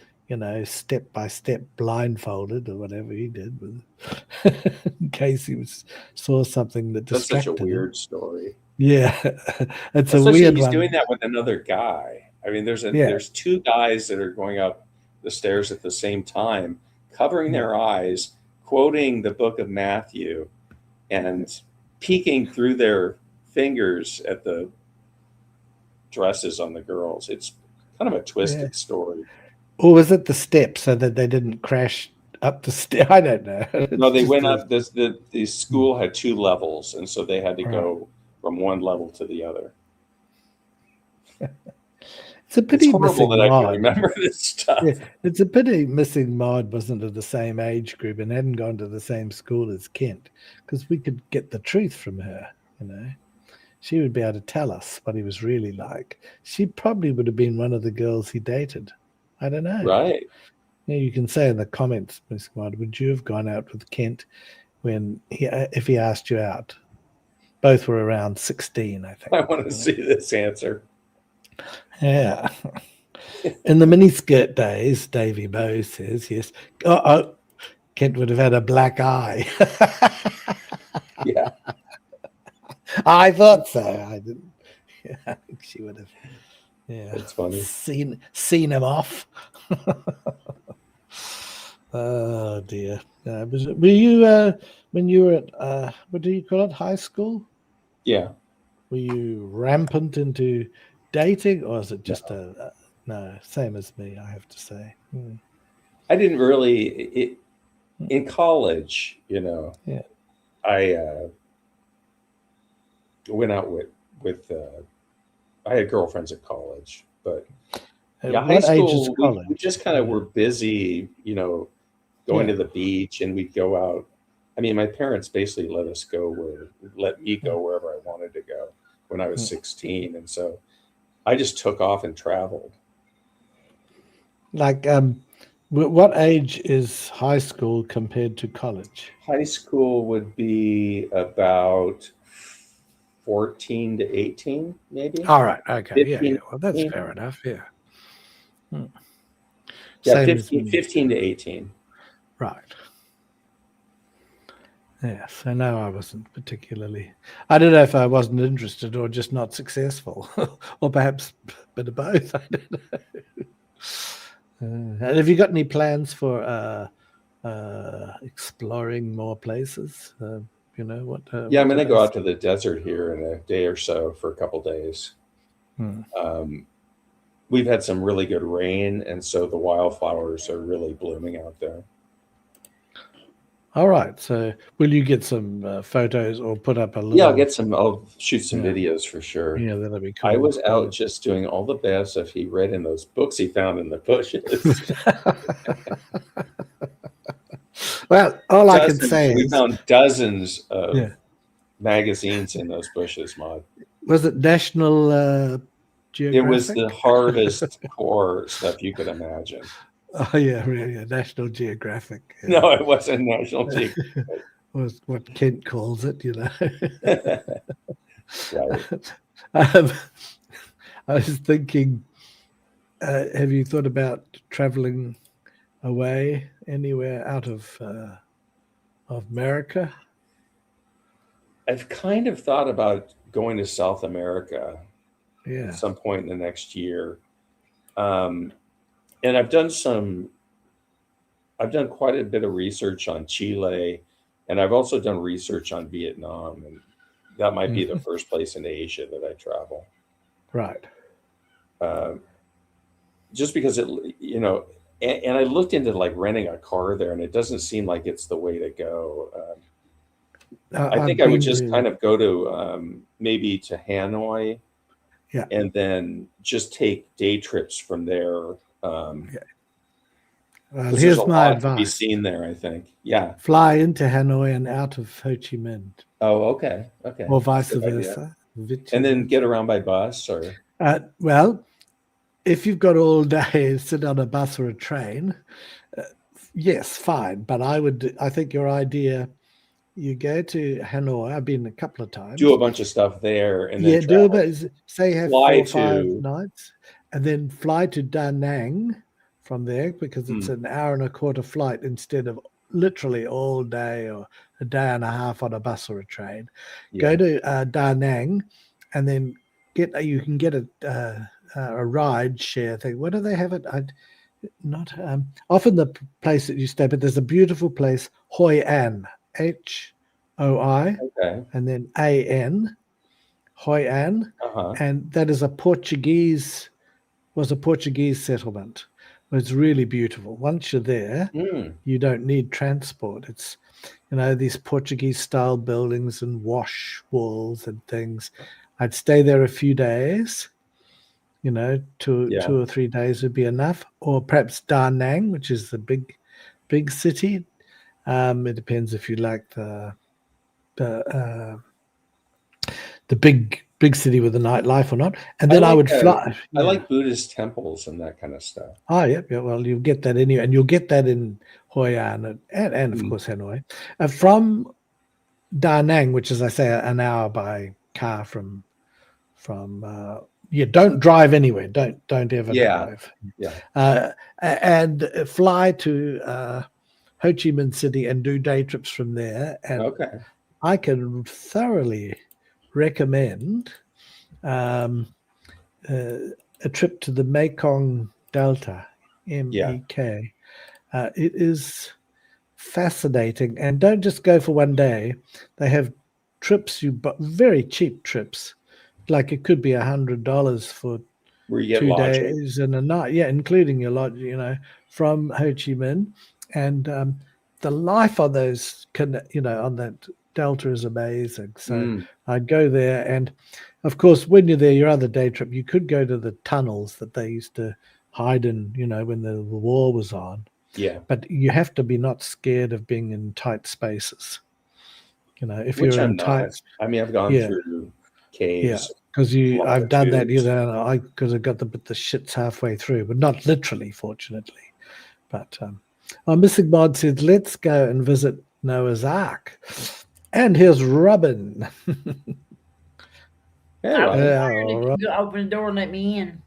step by step, blindfolded or whatever he did, in case he saw something that That's distracted such a weird story. Yeah, it's a Especially weird he's one. doing that with another guy. I mean, Yeah. there's two guys that are going up the stairs at the same time, covering their eyes, quoting the book of Matthew, and peeking through their fingers at the dresses on the girls. It's kind of a twisted story. Or was it the steps so that they didn't crash up the stairs? I don't know. No, they went up. The school had 2 levels, and so they had to go from one level to the other. It's a pity horrible missing that Maud. I can remember this stuff. Yeah, it's a pity missing Maud wasn't of the same age group and hadn't gone to the same school as Kent, because we could get the truth from her, She would be able to tell us what he was really like. She probably would have been one of the girls he dated. I don't know. Right. You can say in the comments, Miss Maud, would you have gone out with Kent if he asked you out? Both were around 16, I think. I want to see this answer. Yeah. In the miniskirt days, Davy Bow says, yes. Kent would have had a black eye. Yeah. I thought so. I didn't. Yeah, I think she would have. Yeah. That's funny. Seen him off. Oh, dear. Were you when you were at what do you call it, high school? Yeah. Were you rampant into dating, or is it just no? Same as me, I have to say. I didn't really in college, Yeah. I went out with I had girlfriends at college, but yeah, high What age is school college? we just kind of were busy, going Yeah. to the beach, and we'd go out. I mean, my parents basically let me go wherever I wanted to go when I was 16, and so I just took off and traveled. Like, what age is high school compared to college? High school would be about 14 to 18, maybe All right. Okay. Yeah. 15, Well, that's 18. fair enough. Yeah. Yeah, Same as 15, me. 15 to 18. Right. Yeah. So no, I wasn't particularly. I don't know if I wasn't interested or just not successful, or perhaps a bit of both. I don't know. And have you got any plans for exploring more places? What? Yeah, I'm What going do to go they out to the desert here in a day or so for a couple days. Hmm. We've had some really good rain, and so the wildflowers are really blooming out there. All right. So, will you get some photos or put up a little? Yeah, I'll shoot some Yeah. videos for sure. Yeah, that'll be cool. I was out just doing all the best stuff he read in those books he found in the bushes. Well, all I can say We is, found dozens of yeah. magazines in those bushes, Maud. Was it National Geographic? It was the hardest core stuff you could imagine. Oh yeah, yeah, National Geographic. Yeah. No, it wasn't National Geographic. Was what Kent calls it, Right. I was thinking, have you thought about traveling away anywhere out of America? I've kind of thought about going to South America Yeah. at some point in the next year. And I've done quite a bit of research on Chile, and I've also done research on Vietnam, and that might be the first place in Asia that I travel. Right. Just because and I looked into like renting a car there, and it doesn't seem like it's the way to go. I think I would just kind of go to maybe to Hanoi, yeah, and then just take day trips from there. Well, here's my advice. To be seen there, I think. Yeah. Fly into Hanoi and out of Ho Chi Minh. Oh, okay. Okay. Or vice versa. And then get around by bus or? Well, if you've got all day, sit on a bus or a train, yes, fine. But I think your idea, you go to Hanoi. I've been a couple of times. Do a bunch of stuff there, and then do a bit. Say have 4 or 5 nights, and then fly to Da Nang from there, because it's an hour and a quarter flight instead of literally all day or a day and a half on a bus or a train. Yeah. Go to Da Nang, and then you can get a ride share thing. What do they have it? Often the place that you stay, but there's a beautiful place, Hoi An, HOI, and then AN, Hoi An, and that is a Portuguese settlement. It's really beautiful. Once you're there, you don't need transport. It's, these Portuguese style buildings and wash walls and things. I'd stay there a few days, 2 or 3 days would be enough. Or perhaps Da Nang, which is the big city. It depends if you like the big city with the nightlife or not. And then I would fly. I like Buddhist temples and that kind of stuff. Oh, yeah. Well, you'll get that anyway, and you'll get that in Hoi An and of course Hanoi. From Da Nang, which is, I say, an hour by car from don't drive anywhere. Don't ever drive. Yeah. And fly to Ho Chi Minh City and do day trips from there. And I can thoroughly recommend a trip to the Mekong Delta, MEK. It is fascinating. And don't just go for one day. They have trips, very cheap trips. Like it could be $100 for Where you get 2 lodging. days and a night. Yeah, including your lodge, from Ho Chi Minh. And the life on those, on that delta is amazing. So I'd go there. And of course, when you're there, your other day trip, you could go to the tunnels that they used to hide in, when the war was on. Yeah. But you have to be not scared of being in tight spaces. If Which you're I'm in not. tight, I mean, I've gone through caves. because I've done that, longitudes. because I got the shits halfway through, but not literally, fortunately. But our missing mod says, let's go and visit Noah's Ark. And here's Robin. Yeah, I was Robin. wondering if you could open the door and let me in.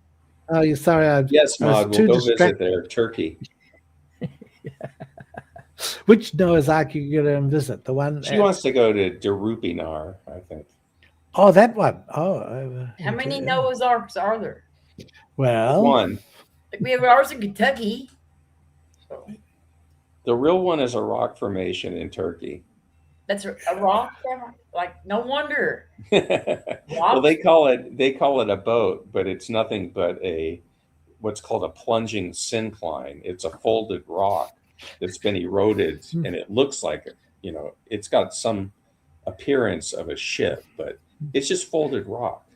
Oh, you're sorry. Yes, I was Maud, we'll too go visit distracted. there. Turkey. Which Noah's Ark you going to visit? The one? She wants to go to Darupinar, I think. Oh, that one. Oh. How many Noah's Arks are there? Well, One. Like we have ours in Kentucky. So The real one is a rock formation in Turkey. that's a rock. Like no wonder. Well, they call it a boat, but it's nothing but what's called a plunging syncline. It's a folded rock that's been eroded, and it looks like it's got some appearance of a ship, but it's just folded rock.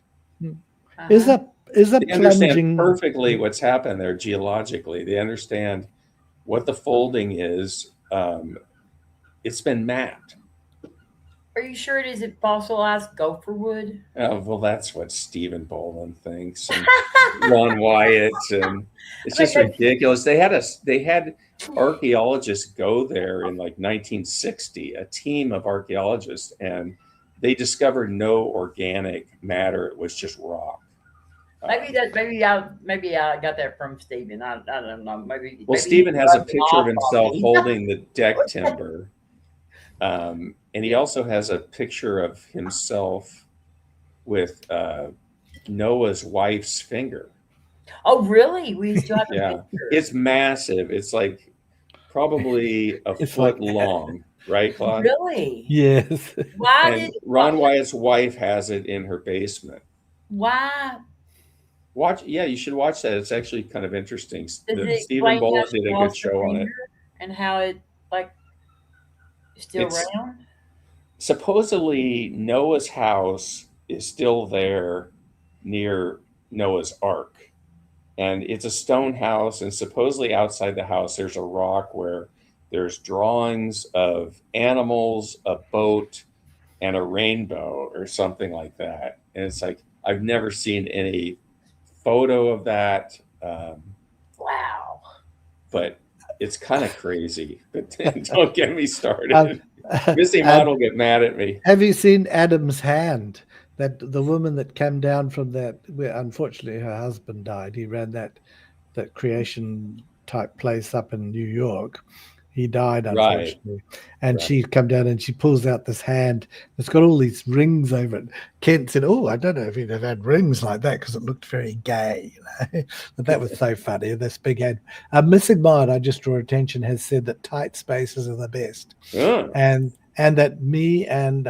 Is that They understand plunging perfectly what's happened there geologically. They understand what the folding is. It's been mapped. Are you sure it isn't fossilized gopher wood? Oh, well, that's what Stephen Boland thinks, and Ron Wyatt, and it's just ridiculous. They had archaeologists go there in like 1960, a team of archaeologists, and they discovered no organic matter. It was just rock. Maybe I got that from Stephen. I don't know. Maybe. Well, Stephen has a picture of himself holding the deck timber. And he also has a picture of himself with Noah's wife's finger. Oh, really? We still have Yeah, a picture. it's massive. It's like probably a foot long, right, Claude? Really? Yes. Why And did Ron Wyatt's wife has it in her basement. Why? You should watch that. It's actually kind of interesting. Does it Stephen explain how Boland she did a good lost her show on it. finger and how it is still around? Supposedly, Noah's house is still there near Noah's Ark. And it's a stone house. And supposedly outside the house, there's a rock where there's drawings of animals, a boat, and a rainbow or something like that. And it's like, I've never seen any photo of that. Wow. But it's kind of crazy. But don't get me started. Missy Maud will get mad at me. Have you seen Adam's Hand? That the woman that came down from that, where unfortunately her husband died. He ran that creation type place up in New York. He died, unfortunately. Right. And she come down and she pulls out this hand. It's got all these rings over it. Kent said, "Oh, I don't know if he'd have had rings like that because it looked very gay." But that was so funny. This big hand. Missing Mind, I just draw attention, has said that tight spaces are the best, and that me and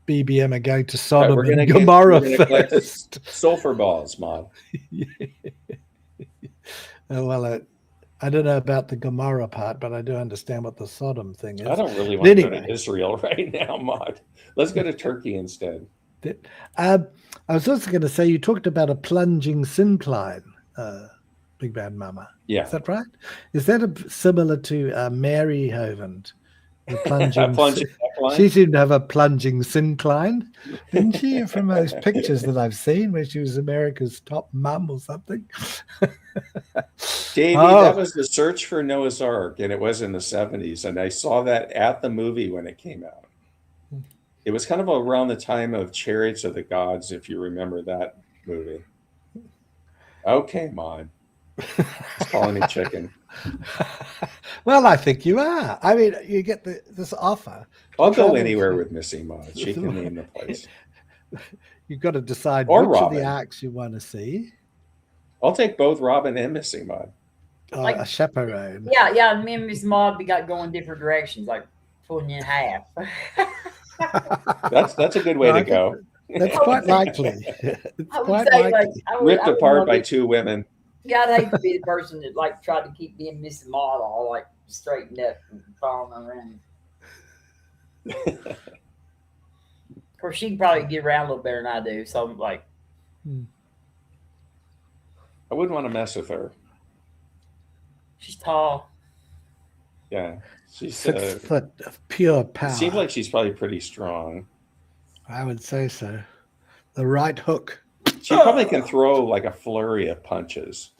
BBM are going to Sodom and Gomorrah first. Sulfur balls, Mom. Well, I don't know about the Gomorrah part, but I do understand what the Sodom thing is. I don't really want to go to Israel right now, Maud. Let's go to Turkey instead. I was also going to say, you talked about a plunging syncline, Big Bad Mama. Yeah. Is that right? Is that similar to Mary Hovind? The plunging she seemed to have a plunging syncline, didn't she? From those pictures that I've seen where she was America's top mum or something. Davey, that was the search for Noah's Ark, and it was in the 70s. And I saw that at the movie when it came out. It was kind of around the time of Chariots of the Gods, if you remember that movie. Okay, Maud. It's calling me chicken. Well, I think you are. I mean, you get this offer. I'll go anywhere with Missy Maud. She can name the place. You've got to decide or which Robin. of the arcs you want to see. I'll take both Robin and Missy Maud. Like- a chaperone. Yeah. Me and Miss Maud, we got going different directions, like pulling you in half. That's a good way No, I to think go. That's quite likely. It's I would quite say, like, likely. I would, Ripped I would apart love by it. 2 women. Yeah, I'd hate to be the person that like tried to keep being Miss Maud all like straightened up and following around. Of course, she can probably get around a little better than I do. So I'm like, I wouldn't want to mess with her. she's tall. Yeah, she's 6 foot of pure it power. seems like she's probably pretty strong. I would say so. The right hook. She probably can throw like a flurry of punches.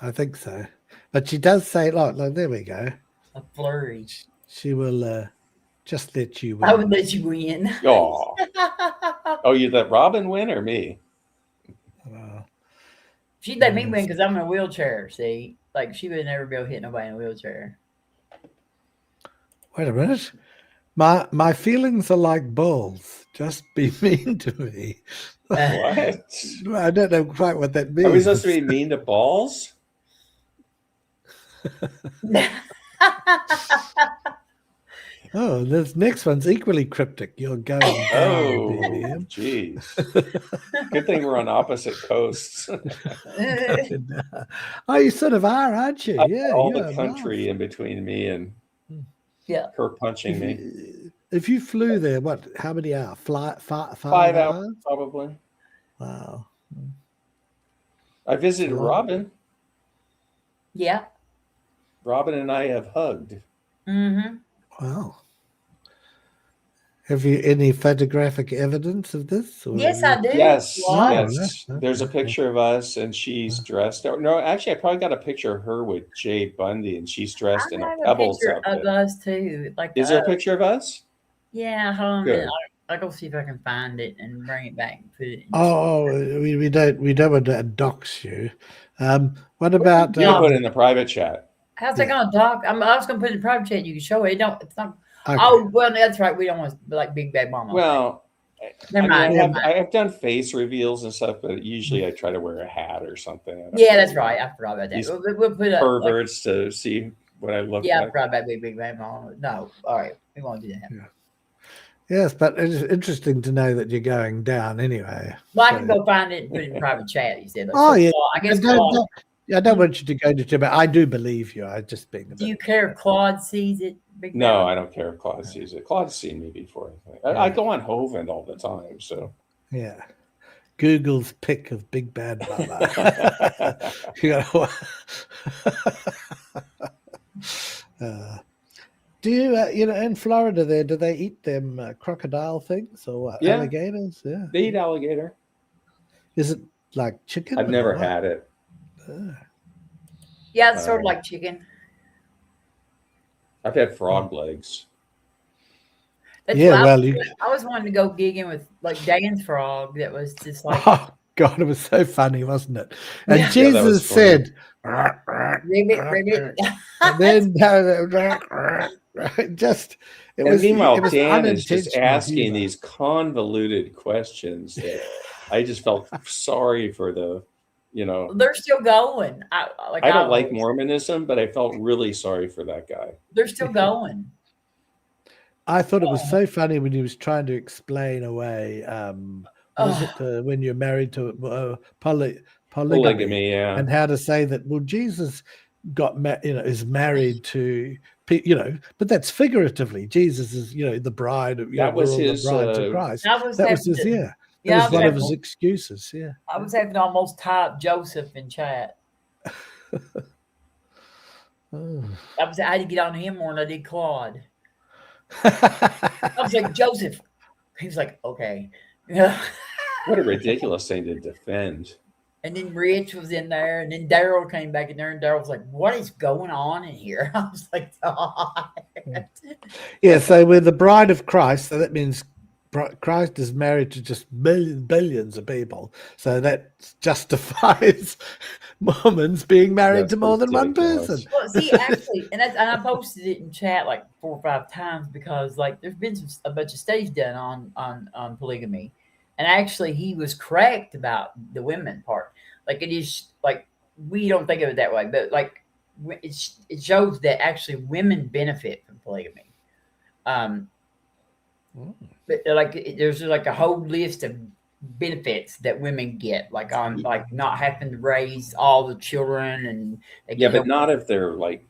I think so. But she does say, look, there we go. A flurry. She will just let you win. I would let you win. Oh, oh, you let Robin win or me? She'd let me win because I'm in a wheelchair. See, like she would never be able to hit nobody in a wheelchair. Wait a minute. My feelings are like balls. Just be mean to me. What? I don't know quite what that means. Are we supposed to be mean to balls? Oh, this next one's equally cryptic. You're going down, Oh, BBM. jeez. Good thing we're on opposite coasts. Oh, you sort of are, aren't you? Yeah, All you the are country nice. in between me and Yeah. her punching me. If you flew there, what? How many hours? 5 5 hours? hours, probably. Wow. I visited Wow. Robin. Yeah. Robin and I have hugged. Mm-hmm. Wow. Have you any photographic evidence of this? Or Yes, I do. Yes, What? yes. Oh, There's a okay. picture of us, and she's dressed. No, actually, I probably got a picture of her with Jay Bundy, and she's dressed I in a have a Pebbles picture outfit. of us too. Like, Is there a picture of us? Yeah, hold on a Good. minute. I'll go see if I can find it and bring it back and put it in. Oh, we don't want to dox you. What about You can put it in the private chat. How's that gonna talk? I was gonna put it in private chat. You can show it. It's not. okay. Oh, well, that's right. We don't want to be like Big Bad Mama. Well, Never mind, never mind. I have done face reveals and stuff, but usually I try to wear a hat or something. I don't Yeah, know. that's right. I forgot about that. These We'll put up. Perverts to see what I look Yeah, I like. forgot about Big Bad Mama. No, all right, we won't do that. Yes, but it's interesting to know that you're going down anyway. Well, I So- can go find it and put it in private chat. He said. Like, Oh, so, yeah. I guess I don't, Claude. I don't want you to go to, but I do believe you. I just being a Do you bit. care if Claude sees it? Big No, Bad? I don't care if Claude sees it. Claude's seen me before. I go on Hovind all the time, so. Yeah. Google's pick of Big Bad Mama. You know, do you, in Florida there, do they eat them crocodile things or what? Yeah. Alligators? Yeah. They eat alligator. Is it like chicken? I've or never what? had it. Yeah, it's sort of like chicken. I've had frog legs. That's Yeah, what well, I was wanting to go gigging with like Dan's frog. That was just like Oh God, it was so funny, wasn't it? And Yeah. Yeah, that Jesus was funny. said, ribbit. and then just it And was. meanwhile, it was Dan is just unintentional asking humor. these convoluted questions that I just felt sorry for the, They're still going. I don't like Mormonism, but I felt really sorry for that guy. They're still going. I thought it was so funny when he was trying to explain away. What is it when you're married to polygamy, Polygamy, yeah. and how to say that? Well, Jesus got is married to but that's figuratively. Jesus is the bride of That was we're all his, the brides of Christ. I was That was having his to- That Yeah, I was was one of having- his excuses. Yeah. I was having to almost type Joseph in chat. Oh. I had to get on him more than I did Claude. I was like, Joseph. He was like, okay. What a ridiculous thing to defend. And then Rich was in there, and then Daryl came back in there, and Daryl was like, what is going on in here? I was like, God. Yeah, so we're the bride of Christ, so that means Christ is married to just billions of people. So that justifies Mormons being married That's to more than one ridiculous. person. Well, see, actually, and I posted it in chat like 4 or 5 times because, like, there's been a bunch of studies done on polygamy, and actually, he was correct about the women part. Like, it is like we don't think of it that way, but like it shows that actually women benefit from polygamy. But there's like a whole list of benefits that women get, like on like not having to raise all the children, and they Yeah, get but not if they're like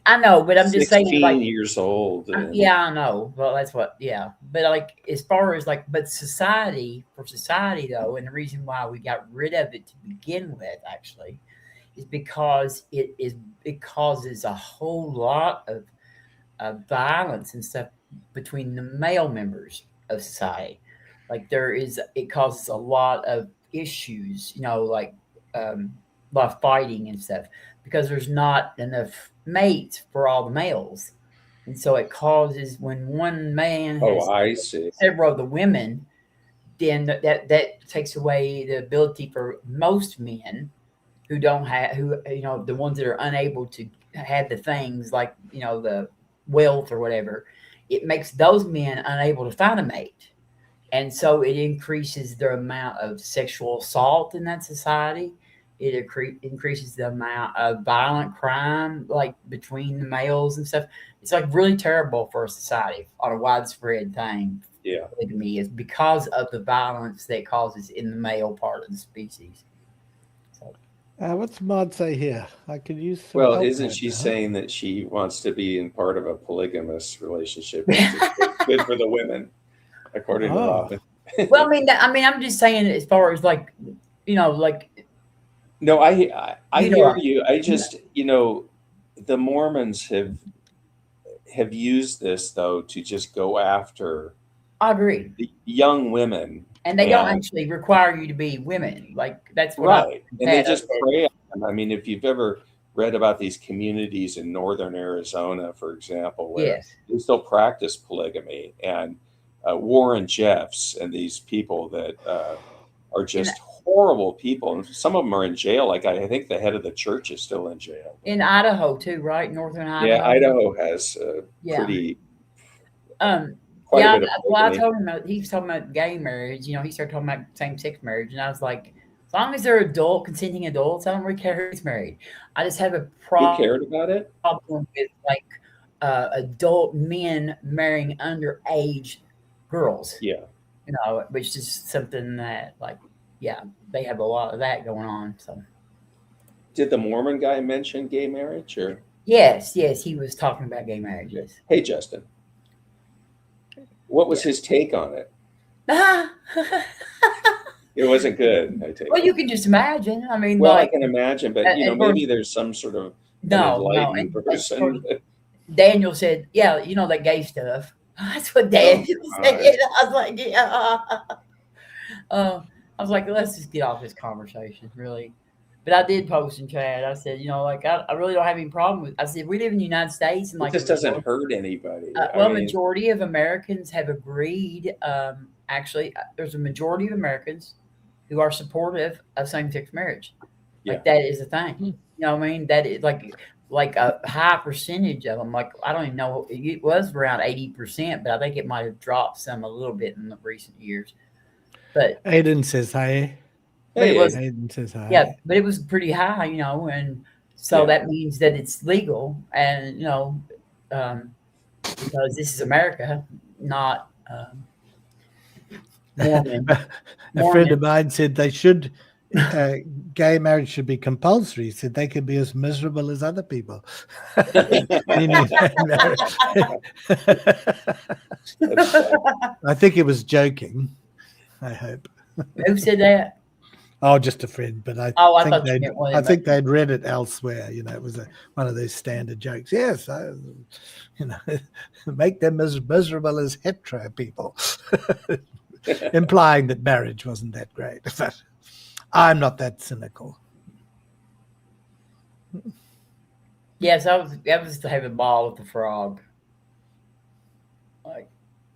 I know, but I'm just saying, 16 like, years old. And, yeah, I know. Well, that's what, yeah. But like, as far as like, but for society though, and the reason why we got rid of it to begin with, actually, is because it causes a whole lot of violence and stuff between the male members of society. Like it causes a lot of issues, like a lot of fighting and stuff, because there's not enough mates for all the males. And so it causes, when one man has I see. several of the women, then that takes away the ability for most men who don't have, the ones that are unable to have the things like, the wealth or whatever. It makes those men unable to find a mate. And so it increases the amount of sexual assault in that society. It increases the amount of violent crime, like between the males and stuff. It's like really terrible for a society on a widespread thing. Yeah. To me, is because of the violence that it causes in the male part of the species. So, what's Maud say here? I could use some Well, help isn't right she now. saying that she wants to be in part of a polygamous relationship? It's good for the women, according to Robin. Well, I'm just saying, as far as like, like. No, I hear you. I just, the Mormons have used this though to just go after. I agree. The young women, and they don't actually require you to be women. Like that's what right. And they just prey on them. I mean, if you've ever read about these communities in northern Arizona, for example, where they still practice polygamy, and Warren Jeffs and these people that are just horrible people, and some of them are in jail. Like I think the head of the church is still in jail. In Idaho too, right? Northern Idaho. Yeah, Idaho has pretty. Yeah, well, I told him he was talking about gay marriage. He started talking about same-sex marriage, and I was like, as long as they're consenting adults, I don't really care who's married. I just have a problem. You cared about it? Problem with like adult men marrying underage girls. Yeah, which is something that, like, yeah, they have a lot of that going on. So, did the Mormon guy mention gay marriage, or? Yes, he was talking about gay marriages. Hey, Justin. What was his take on it? It wasn't good, I take it. You can just imagine. I mean, I can imagine, but maybe there's some sort of enlightened person. Daniel said, "Yeah, that gay stuff." That's what Daniel said. I was like, "Yeah." I was like, "Let's just get off this conversation, really." But I did post in chat. I said, I really don't have any problem with. I said, we live in the United States, and like it just doesn't hurt anybody. Majority of Americans have agreed. Actually, there's a majority of Americans who are supportive of same-sex marriage. Like that is a thing. You know what I mean? That is like a high percentage of them. Like I don't even know. It was around 80%, but I think it might have dropped a little bit in the recent years. But Aiden says hi. Aiden says hi. Yeah, but it was pretty high, and so that means that it's legal, and because this is America, not Mormon. A friend of mine said they should. Gay marriage should be compulsory. He said they could be as miserable as other people. I think it was joking. I hope. Who said that? Oh, just a friend, but I think they'd read it elsewhere. It was one of those standard jokes. Yes, make them as miserable as hetero people, implying that marriage wasn't that great. But I'm not that cynical. Yes, I was having a ball with the frog. Like,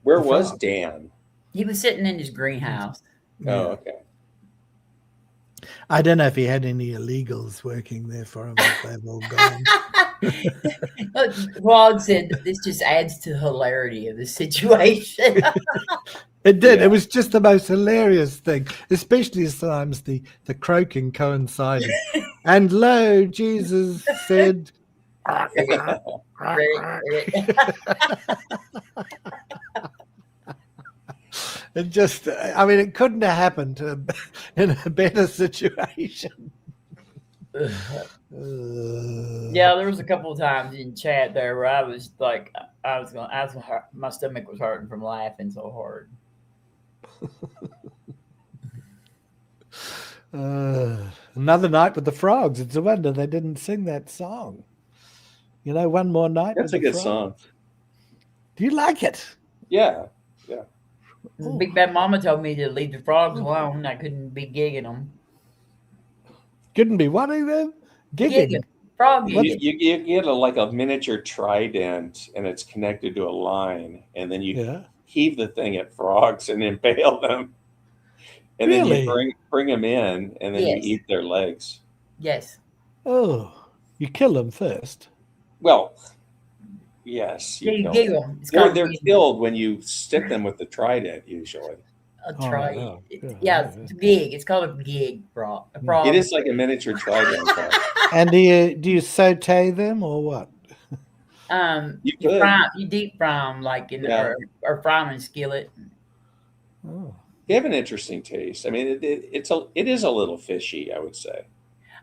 where was Dan? He was sitting in his greenhouse. Oh, okay. I don't know if he had any illegals working there for him. If they've all gone. Claude said this just adds to the hilarity of the situation. It did. Yeah. It was just the most hilarious thing, especially as times the croaking coincided. And lo, Jesus said, It just, I mean, it couldn't have happened in a better situation. Yeah, there was a couple of times in chat there where I was like, my stomach was hurting from laughing so hard. Another night with the frogs. It's a wonder they didn't sing that song. You know, one more night. That's with a the good frogs. song. Do you like it? Yeah. Big Bad Mama told me to leave the frogs alone. I couldn't be gigging them. Couldn't be wanting them? Gigging. Frog You, gigging. you get a miniature trident, and it's connected to a line, and then you heave the thing at frogs and impale them, and then you bring them in, and then you eat their legs. Yes. Oh, you kill them first. Well, yes, you kill them. They're killed when you stick them with the trident, usually. A trident. It's gig. It's called a gig frog. It is like a miniature trident. And do you saute them or what? You deep fry them like or fry them in a skillet. Oh. They have an interesting taste. I mean, it is a little fishy, I would say.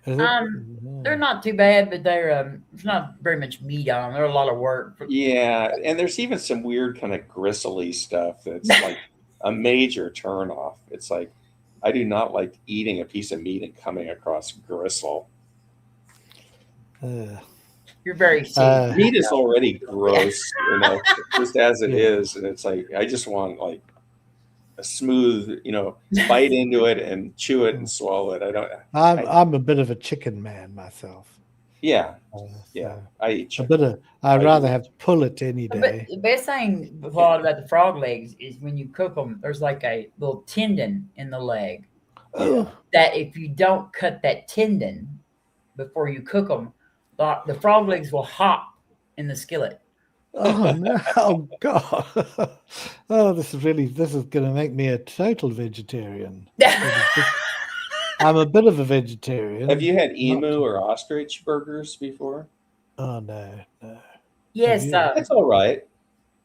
They're not too bad, but there's not very much meat on them. They're a lot of work. Yeah, and there's even some weird kind of gristly stuff that's like a major turnoff. It's like I do not like eating a piece of meat and coming across gristle. You're very sick. Meat is already gross, just as it is, and it's like I just want like a smooth, bite into it and chew it and swallow it. I'm a bit of a chicken man myself. Yeah, I eat chicken. I'd rather have pullet any day. But the best thing, Claude, about the frog legs is when you cook them, there's like a little tendon in the leg. Oh. That if you don't cut that tendon before you cook them, the frog legs will hop in the skillet. Oh no! Oh God! Oh, this is going to make me a total vegetarian. I'm a bit of a vegetarian. Have you had emu or ostrich burgers before? Oh no. Yes, that's all right.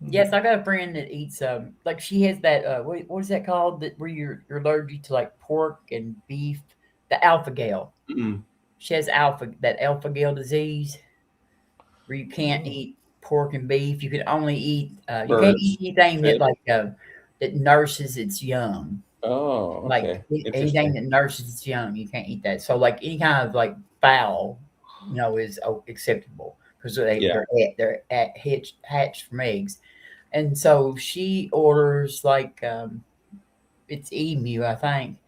Yes, I got a friend that eats like she has that what is that called? That where you're allergic to like pork and beef, the alpha gal. Mm-mm. She has alpha gal disease, where you can't eat pork and beef. You can only eat you can't eat anything that nurses its young. Oh, okay. Like anything that nurses its young, you can't eat that. So like any kind of like fowl, is acceptable because they're hatched from eggs. And so she orders like it's emu, I think.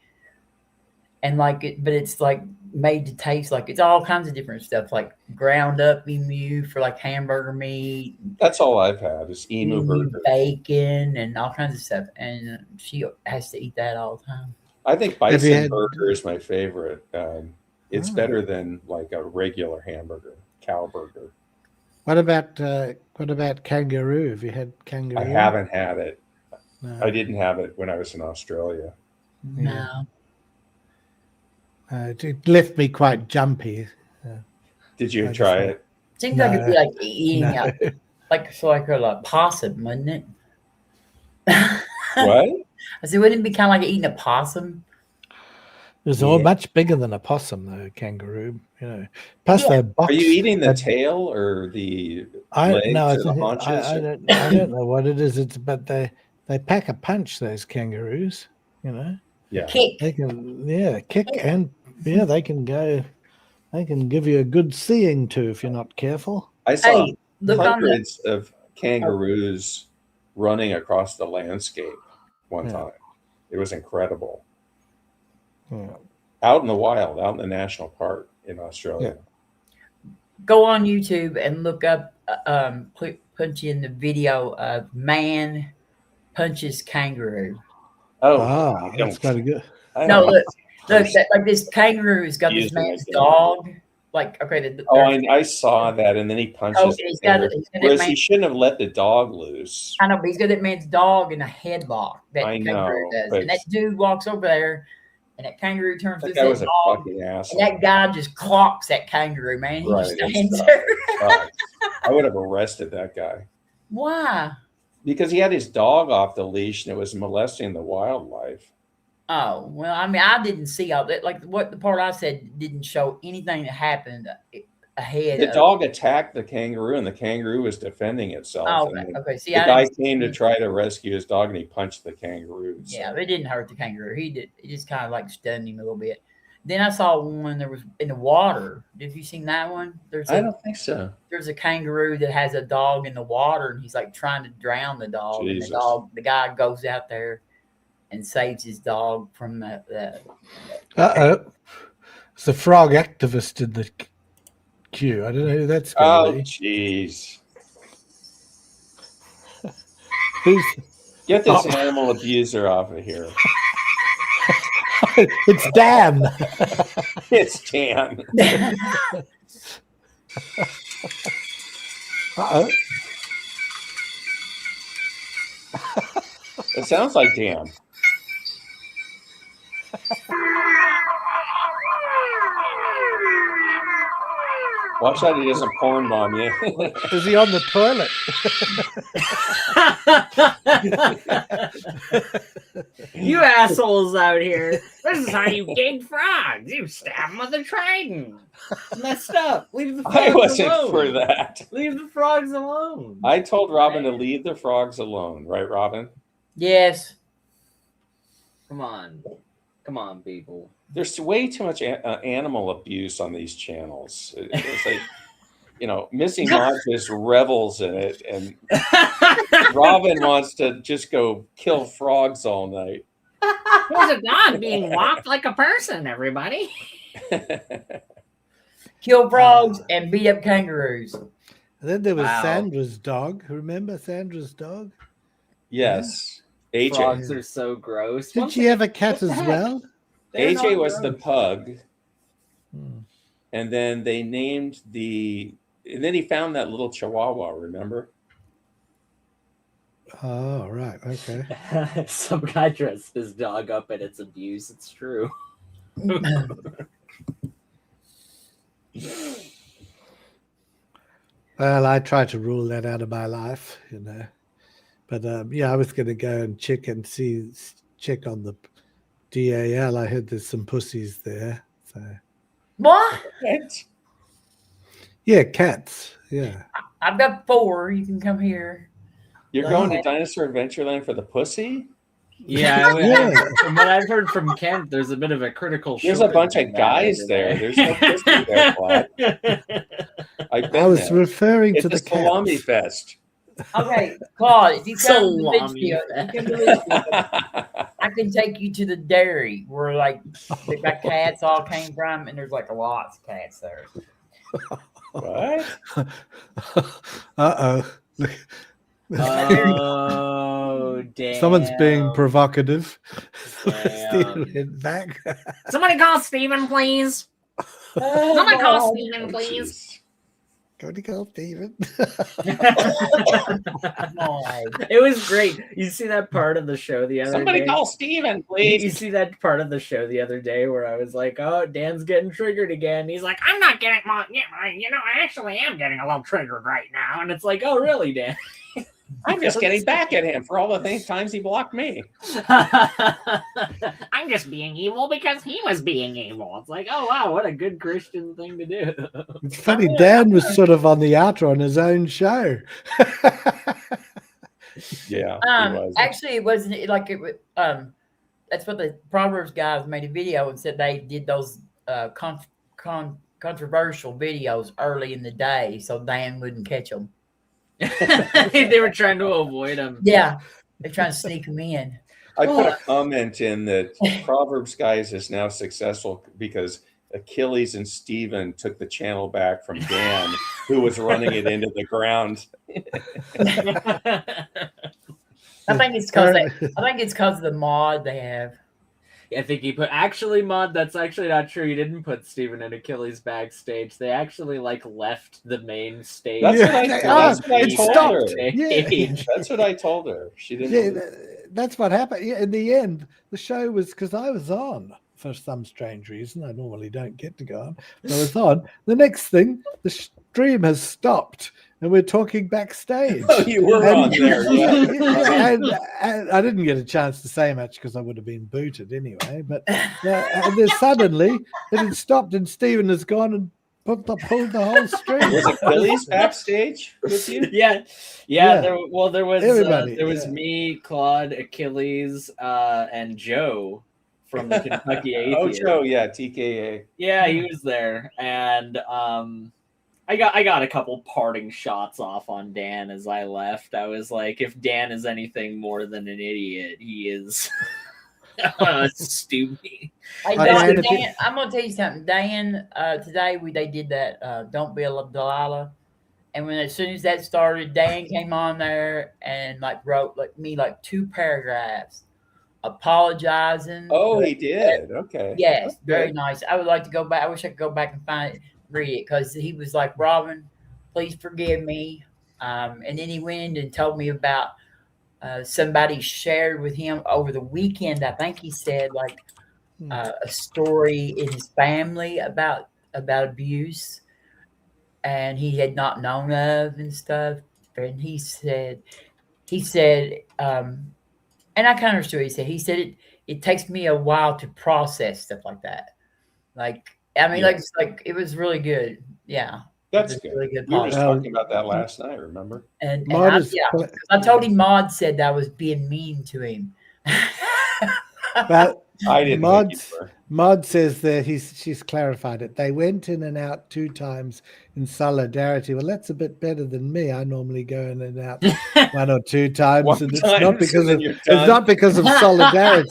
And but it's like made to taste like it's all kinds of different stuff, like ground up emu for like hamburger meat. That's all I've had is emu burger, bacon, and all kinds of stuff. And she has to eat that all the time. I think bison burger is my favorite. It's better than like a regular hamburger, cow burger. What about kangaroo? Have you had kangaroo? I haven't had it. No. I didn't have it when I was in Australia. No. It left me quite jumpy. Did you try it? Seems like it'd be like eating like a possum, wouldn't it? What? I said, wouldn't it be kind of like eating a possum? It's all much bigger than a possum, though. Kangaroo, Plus, they're boxed. Are you eating the tail or the legs or the haunches? I don't know what it is. But they pack a punch. Those kangaroos, Yeah. Kick. They can, kick and they can go. They can give you a good seeing too if you're not careful. I saw hundreds of kangaroos running across the landscape one time. It was incredible. Yeah. Out in the wild, out in the national park in Australia. Go on YouTube and look up, punch in the video of man punches kangaroo. Oh, that's kind of good. No, look, like this kangaroo's got this man's dog. Like, okay. I saw that, and then he punches. Whereas he shouldn't have let the dog loose. I know, but he's got that man's dog in a headlock. That I know, kangaroo does, but and that dude walks over there And that kangaroo turns That loose guy that was a dog, fucking and asshole. that guy just clocks that kangaroo, man. He Right, just it's stands tough. there. I would have arrested that guy Why? because he had his dog off the leash and it was molesting the wildlife. Oh, well, I mean, I didn't see all that. Like what the part I said didn't show anything that happened ahead The of. dog attacked the kangaroo, and the kangaroo was defending itself. Oh, and okay. Okay. See, the I guy didn't came to see- try to rescue his dog, and he punched the kangaroo. So. Yeah, it didn't hurt the kangaroo. He did. It just kind of like stunned him a little bit. Then I saw one there was in the water. Did you seen that one? I don't think so. There's a kangaroo that has a dog in the water, and he's like trying to drown the dog. Jesus. And the guy goes out there and saves his dog from the Uh-oh. It's the frog activist in the queue. I don't know who that's Oh, going to jeez. be. Who's... Get this animal abuser off of here. It's Dan. It's Dan. Uh-oh. It sounds like Dan. Watch out he doesn't porn bomb you. Is he on the toilet? You assholes out here. This is how you gig frogs. You stab them with a trident. Messed up. Leave the frogs I wasn't alone. for that. Leave the frogs alone. I told Robin to leave the frogs alone. Right, Robin? Yes. Come on. Come on, people. There's way too much animal abuse on these channels. It's like, Missy Mott just revels in it, and Robin wants to just go kill frogs all night. There's a dog being walked like a person, everybody. Kill frogs and beat up kangaroos. And then there was Wow. Sandra's dog. Remember Sandra's dog? Yes. AJ. Frogs are so gross. Did she have a cat what the as heck? well? They're AJ not was the gross. pug, Hmm. and then they named and then he found that little chihuahua, remember? Oh, right. Okay. Some guy dressed his dog up in its abuse. It's true. Well, I try to rule that out of my life, But I was going to go and check on the DAL. I heard there's some pussies there. So What? yeah, cats. Yeah. I've got 4. You can come here. You're going to Dinosaur Adventureland for the pussy? Yeah, Yeah. from what I've heard from Kent, there's a bit of a critical. There's a bunch of guys there. There's no pussy there, Claude. I've been I was there. referring It's to a the salami cats. fest. Okay, Claude, if you come to Salami Litchfield, I can take you to the dairy where the cats all came from, and there's lots of cats there. What? Uh-oh. Look, Oh, damn. someone's being provocative. Damn. Steven went back. Somebody call Steven, please. Somebody call Steven, please. Go to go, Steven. It was great. You see that part of the show the other Somebody day? call Steven, You please. see that part of the show the other day where I was like, "Oh, Dan's getting triggered again." He's like, "I'm not getting, I actually am getting a little triggered right now." And it's like, "Oh, really, Dan?" I'm just getting back at him for all the times he blocked me. I'm just being evil because he was being evil. It's like, oh wow, what a good Christian thing to do. It's funny, Dan was sort of on the outer on his own show. Yeah. he was. Actually, it wasn't like it was. That's what the Proverbs guys made a video and said they did those controversial videos early in the day so Dan wouldn't catch them. They were trying to avoid him. Yeah, they're trying to sneak them in. I put a comment in that Proverbs Guys is now successful because Achilles and Steven took the channel back from Dan, who was running it into the ground. I think it's because of the mod they have. I think he put Mod, that's actually not true. He didn't put Steven and Achilles backstage. They actually left the main stage. That's Yeah, what I it told stopped. her. Yeah. That's what I told her. She didn't. Yeah, that's what happened. Yeah, in the end, the show was because I was on. for some strange reason. I normally don't get to go on. So I was on. The next thing, the stream has stopped, and we're talking backstage. Oh, you were on there, yeah. And I didn't get a chance to say much because I would have been booted anyway. But and then suddenly it had stopped, and Stephen has gone and pulled the whole stream. Was Achilles backstage with you? Yeah. There was Everybody, there was me, Claude, Achilles, and Joe from the Kentucky Atheist. Oh, Joe, yeah, TKA. Yeah, he was there, and I got a couple parting shots off on Dan as I left. I was like, if Dan is anything more than an idiot, he is stupid. Hey, Dan, I'm gonna tell you something. Dan, today they did that "Don't Be a Delilah," and as soon as that started, Dan came on there and wrote me 2 paragraphs apologizing. Oh, he did. Okay. Yes, okay. very nice. I would like to go back. I wish I could go back and read it, because he was like, "Robin, please forgive me." And then he went in and told me about somebody shared with him over the weekend. I think he said a story in his family about abuse, and he had not known of and stuff. And he said, and I kind of understood what he said. It takes me a while to process stuff like that. It was really good. Yeah. That's good. Really good. We were just talking about that last night, remember? And I told him Maud said that I was being mean to him. But I didn't. Maud says that she's clarified it. They went in and out 2 times in solidarity. Well, that's a bit better than me. I normally go in and out 1 or 2 times, and it's not because of solidarity.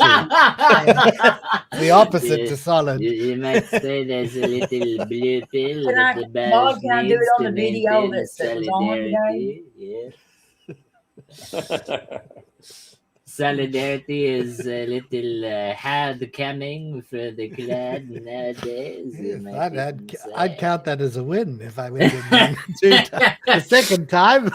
The opposite to solid. You might say there's a little blue pill that the Maud, badge can I do needs it on to the video maintain that's on today? Yeah. Solidarity is a little hard coming for the Claude nowadays. Yes, I'd count that as a win if I went in 2 times. The second time,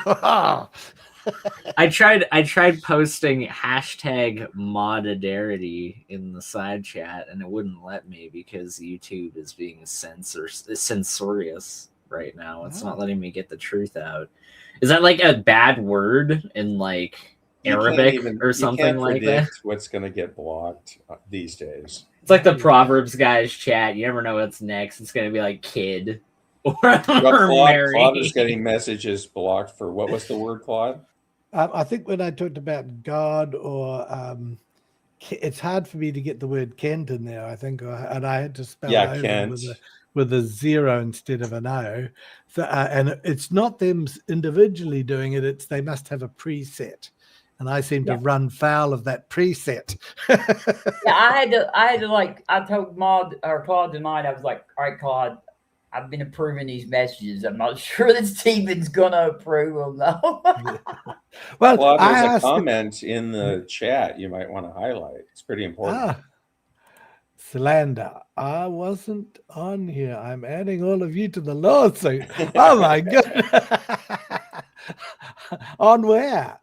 I tried posting hashtag Maudidarity in the side chat, and it wouldn't let me because YouTube is being censorious right now. It's not letting me get the truth out. Is that like a bad word in Arabic or something like that? What's going to get blocked these days? It's like the Proverbs guys chat. You never know what's next. It's going to be like kid or Claude is getting messages blocked for what was the word, Claude? I think when I talked about God or it's hard for me to get the word Kent in there, I think, and I had to spell Kent with a 0 instead of an O. So, and it's not them individually doing it, it's they must have a preset. And I seem to run foul of that preset. I had to I told Maud or Claude tonight, I was like, all right, Claude, I've been approving these messages. I'm not sure that Stephen's gonna approve them though. Well, Claude, there's a comment in the chat you might want to highlight. It's pretty important. Slander. I wasn't on here. I'm adding all of you to the lawsuit. Oh my God. On where?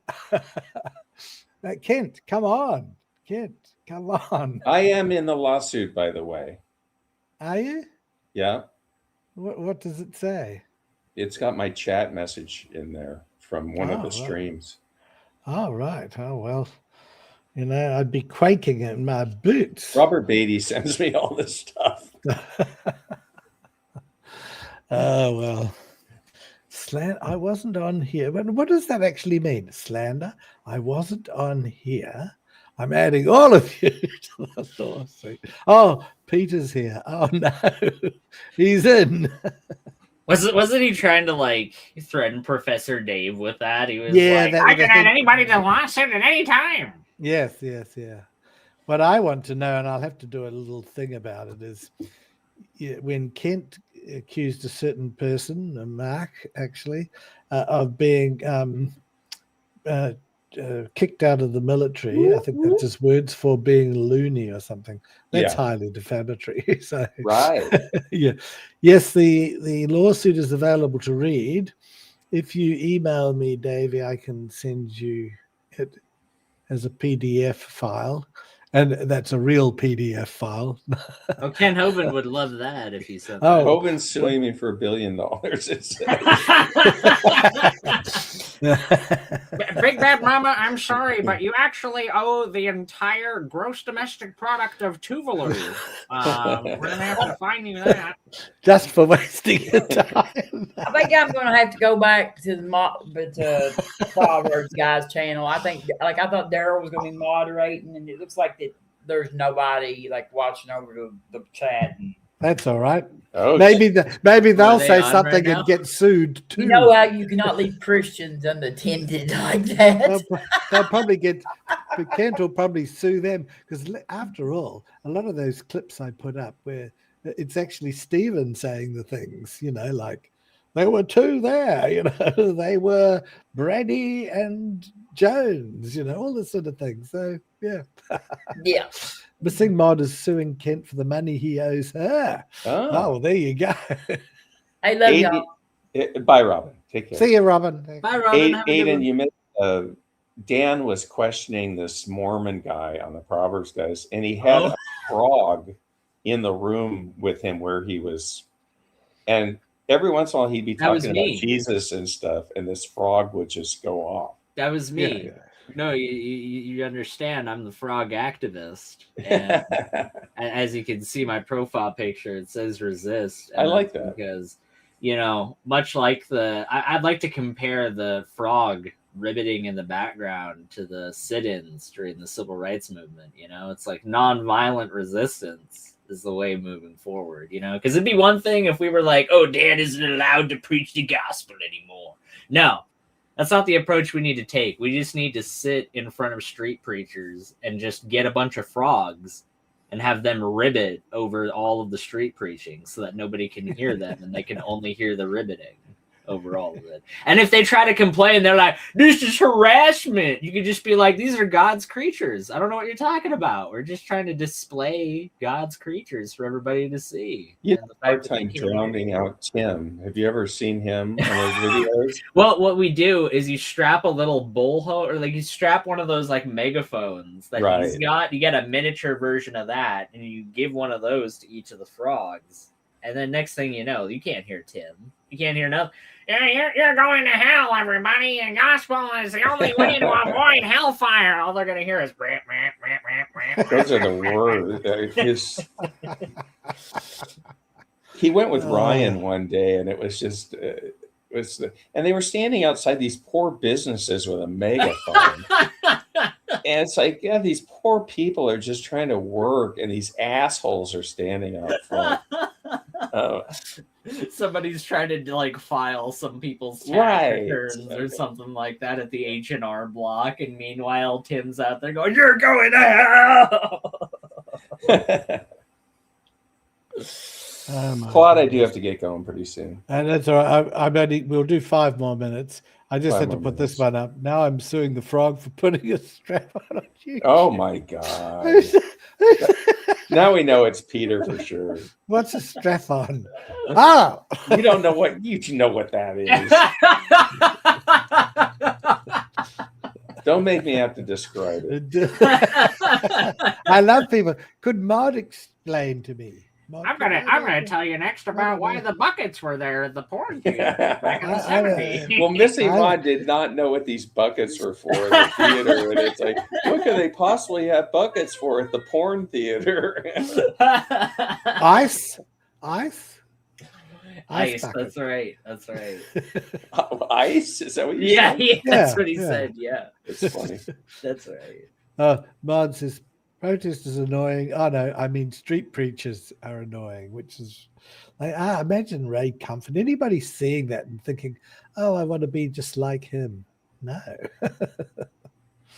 Kent, come on. Kent, come on. I am in the lawsuit, by the way. Are you? Yeah. What does it say? It's got my chat message in there from one of the streams. Oh, right. Oh, well, I'd be quaking in my boots. Robert Beatty sends me all this stuff. Oh, well. I wasn't on here. What does that actually mean? Slander? I wasn't on here. I'm adding all of you to the lawsuit. Oh, Peter's here. Oh no, he's in. Wasn't he trying to threaten Professor Dave with that? He was I can add anybody to the lawsuit at any time. Yes. What I want to know, and I'll have to do a little thing about it, is when Kent accused a certain person, Mark actually, of being kicked out of the military. I think that's his words for being loony or something. That's highly defamatory. So right. Yeah. Yes, the lawsuit is available to read. If you email me, Davey, I can send you it as a PDF file. And that's a real PDF file. Oh, Ken Hovind would love that if he sent Oh. Hovind's suing me for $1 billion. It says. Big Bad Mama, I'm sorry, but you actually owe the entire gross domestic product of Tuvalu. We're going to have to fine you that. Just for wasting your time. I think I'm going to have to go back to the Proverbs guys channel. I think, like, I thought Daryl was going to be moderating, and it looks like that there's nobody like watching over the chat. That's all right. Oh, Maybe they'll they say on something right now? and get sued too. You know how you cannot leave Christians unattended like that. They'll probably get. But Kent will probably sue them because, after all, a lot of those clips I put up where it's actually Stephen saying the things, like there were two there, they were Brady and Jones, all this sort of thing. So yeah. Yeah. Missing Mod is suing Kent for the money he owes her. Oh, there you go. I love y'all. Bye, Robin. Take care. See you, Robin. Bye, Robin. Have a good Aiden, one. you missed. Dan was questioning this Mormon guy on the Proverbs guys, and he had a frog in the room with him where he was, and every once in a while he'd be That was talking about me. Jesus and stuff, and this frog would just go off. That was me. Yeah. No, you understand. I'm the frog activist. And as you can see, my profile picture, it says resist. I And like that's that. because, much like I'd like to compare the frog ribbiting in the background to the sit-ins during the civil rights movement. It's like nonviolent resistance is the way moving forward, because it'd be one thing if we were like, oh, Dan isn't allowed to preach the gospel anymore. No. That's not the approach we need to take. We just need to sit in front of street preachers and just get a bunch of frogs and have them ribbit over all of the street preaching so that nobody can hear them and they can only hear the ribbiting over all of it. And if they try to complain, they're like, this is harassment. You could just be like, these are God's creatures. I don't know what you're talking about. We're just trying to display God's creatures for everybody to see. You And have the a hard fact that they time can't hear drowning out Tim. Have you ever seen him on those videos? Well, what we do is you strap a little bullhorn, or like you strap one of those like megaphones that he's Right. got. You get a miniature version of that, and you give one of those to each of the frogs. And then next thing you know, you can't hear Tim. You can't hear nothing. Yeah, you're going to hell, everybody. The gospel is the only way to avoid hellfire. All they're going to hear is... Those are the words. He went with Ryan one day, and it was just... and they were standing outside these poor businesses with a megaphone. And it's like, yeah, these poor people are just trying to work, and these assholes are standing out front. Somebody's trying to like file some people's tax Right. returns or something like that at the H&R Block, and meanwhile Tim's out there going, "You're going to hell." Claude, I do have to get going pretty soon. And that's all right. We'll do 5 more minutes. I just 5 had to more put this minutes. one up. Now I'm suing the frog for putting a strap on you. Oh my God. Now we know it's Peter for sure. What's a strap on? Oh, You don't know what that is. Don't make me have to describe it. I love people. Could Maud explain to me? Maud, I'm gonna tell you next about why the buckets were there at the porn theater back in the I- I- 70s. Well, Missy Maud did not know what these buckets were for in the theater, and it's like, what could they possibly have buckets for at the porn theater? Ice? Ice, bucket. that's right. That's right. Ice? Is that what you Yeah, said? yeah, that's Yeah, what he yeah. said. Yeah, It's funny. that's right. Maud says, protest is annoying. Oh, no, I mean, street preachers are annoying, which is like, imagine Ray Comfort. Anybody seeing that and thinking, oh, I want to be just like him? No.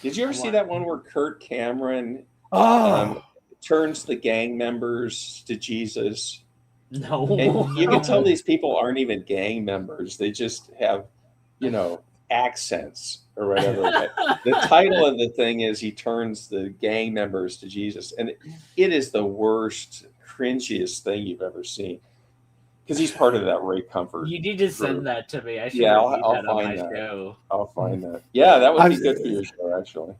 Did you ever see that one where Kurt Cameron Oh, turns the gang members to Jesus? No, And you can tell these people aren't even gang members. They just have, accents or whatever. But the title of the thing is he turns the gang members to Jesus. And it is the worst, cringiest thing you've ever seen. Because he's part of that Ray Comfort. You need to send that to me. I should Yeah, read I'll that on my find that. show. I'll find that. Yeah, that would be I've- good for your show, actually.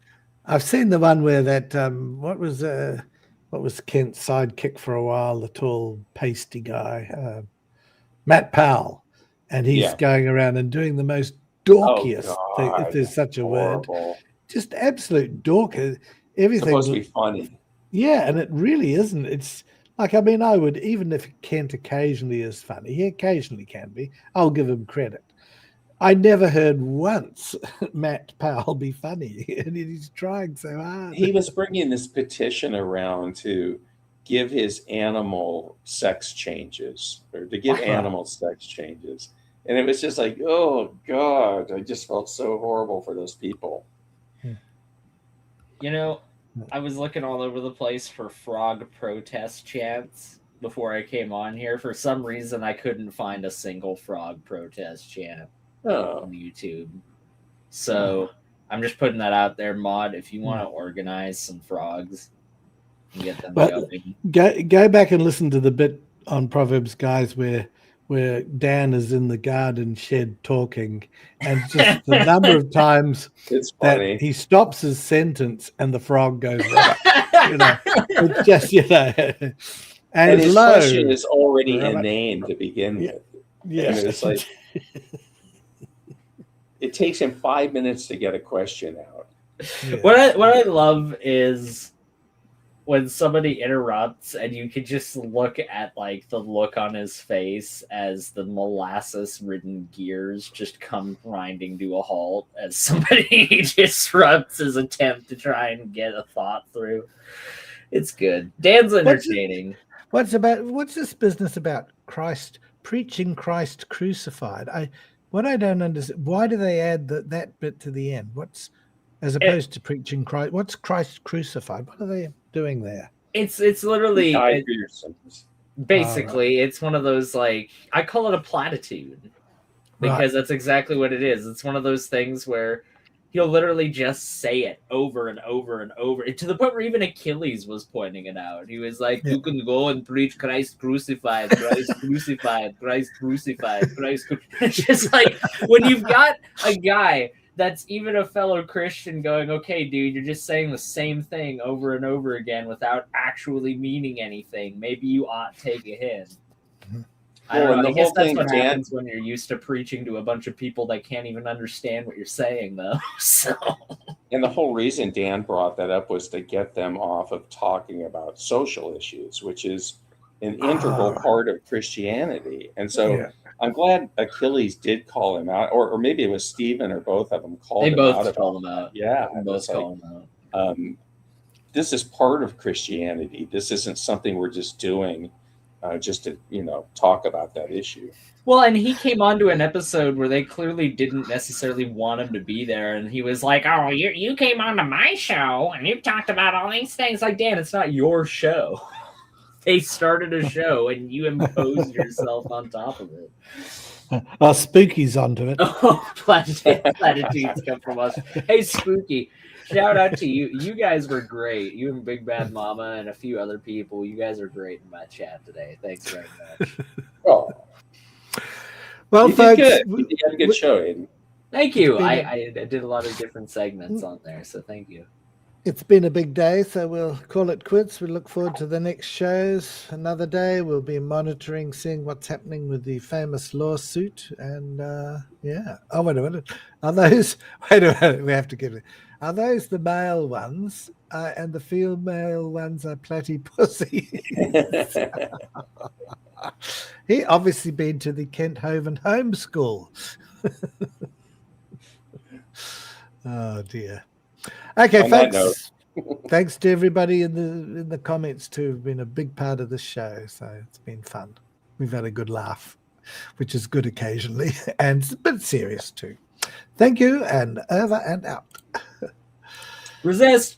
I've seen the one where that what was Kent's sidekick for a while, the tall, pasty guy, Matt Powell, and he's Yeah. going around and doing the most Oh dorkiest thing, if God, there's such a word, horrible. just absolute dork. It's Everything supposed to be funny. yeah, and it really isn't. It's like, I mean, I would, even if Kent occasionally is funny, he occasionally can be, I'll give him credit. I never heard once Matt Powell be funny, and he's trying so hard. He was bringing this petition around to give his animal sex changes, or to give animal sex changes. And it was just like, oh God, I just felt so horrible for those people. You know, I was looking all over the place for frog protest chants before I came on here. For some reason, I couldn't find a single frog protest chant on YouTube. So I'm just putting that out there, Mod. If you want to organize some frogs and get them going. Go back and listen to the bit on Proverbs Guys where Dan is in the garden shed talking, and just the number of times that he stops his sentence and the frog goes right. It's just, and his question is already inane to begin with. Yeah. And it's like, it takes him 5 minutes to get a question out. Yeah. What I love is when somebody interrupts and you can just look at like the look on his face as the molasses-ridden gears just come grinding to a halt as somebody disrupts his attempt to try and get a thought through. It's good. Dan's entertaining. What's this business about Christ preaching Christ crucified? What I don't understand, why do they add that bit to the end? What's as opposed to preaching Christ? What's Christ crucified? What are they doing there? It's literally basically it's one of those, like, I call it a platitude because that's exactly what it is. It's one of those things where he'll literally just say it over and over and over, to the point where even Achilles was pointing it out. He was like, you can go and preach Christ crucified, Christ crucified, Christ crucified, Christ crucified. It's just like, when you've got a guy that's even a fellow Christian going, okay, dude, you're just saying the same thing over and over again without actually meaning anything. Maybe you ought to take a hint. I don't know. I guess that's what happens when you're used to preaching to a bunch of people that can't even understand what you're saying, though. So, and the whole reason Dan brought that up was to get them off of talking about social issues, which is an integral part of Christianity. And so I'm glad Achilles did call him out, or maybe it was Stephen or both of them called him out. They both called him out. Yeah. They both called him out. This is part of Christianity. This isn't something we're just doing just to, talk about that issue. Well, and he came onto an episode where they clearly didn't necessarily want him to be there, and he was like, oh, you came onto my show, and you talked about all these things. Like, Dan, it's not your show. They started a show, and you imposed yourself on top of it. Spooky's onto it. Oh, platitudes come from us. Hey, Spooky, shout out to you. You guys were great. You and Big Bad Mama and a few other people. You guys are great in my chat today. Thanks very much. Well, folks, you had a good show, Aiden. Thank you. I did a lot of different segments on there, so thank you. It's been a big day, so we'll call it quits. We look forward to the next shows. Another day, we'll be monitoring, seeing what's happening with the famous lawsuit. And oh, wait a minute. Are those? Wait a minute. We have to give it. Are those the male ones, and the female ones are platypussy? He obviously been to the Kent Hovind homeschool. Oh dear. Okay, folks. Thanks to everybody in the comments too. Have been a big part of the show, so it's been fun. We've had a good laugh, which is good occasionally, and a bit serious too. Thank you, and over and out. Resist.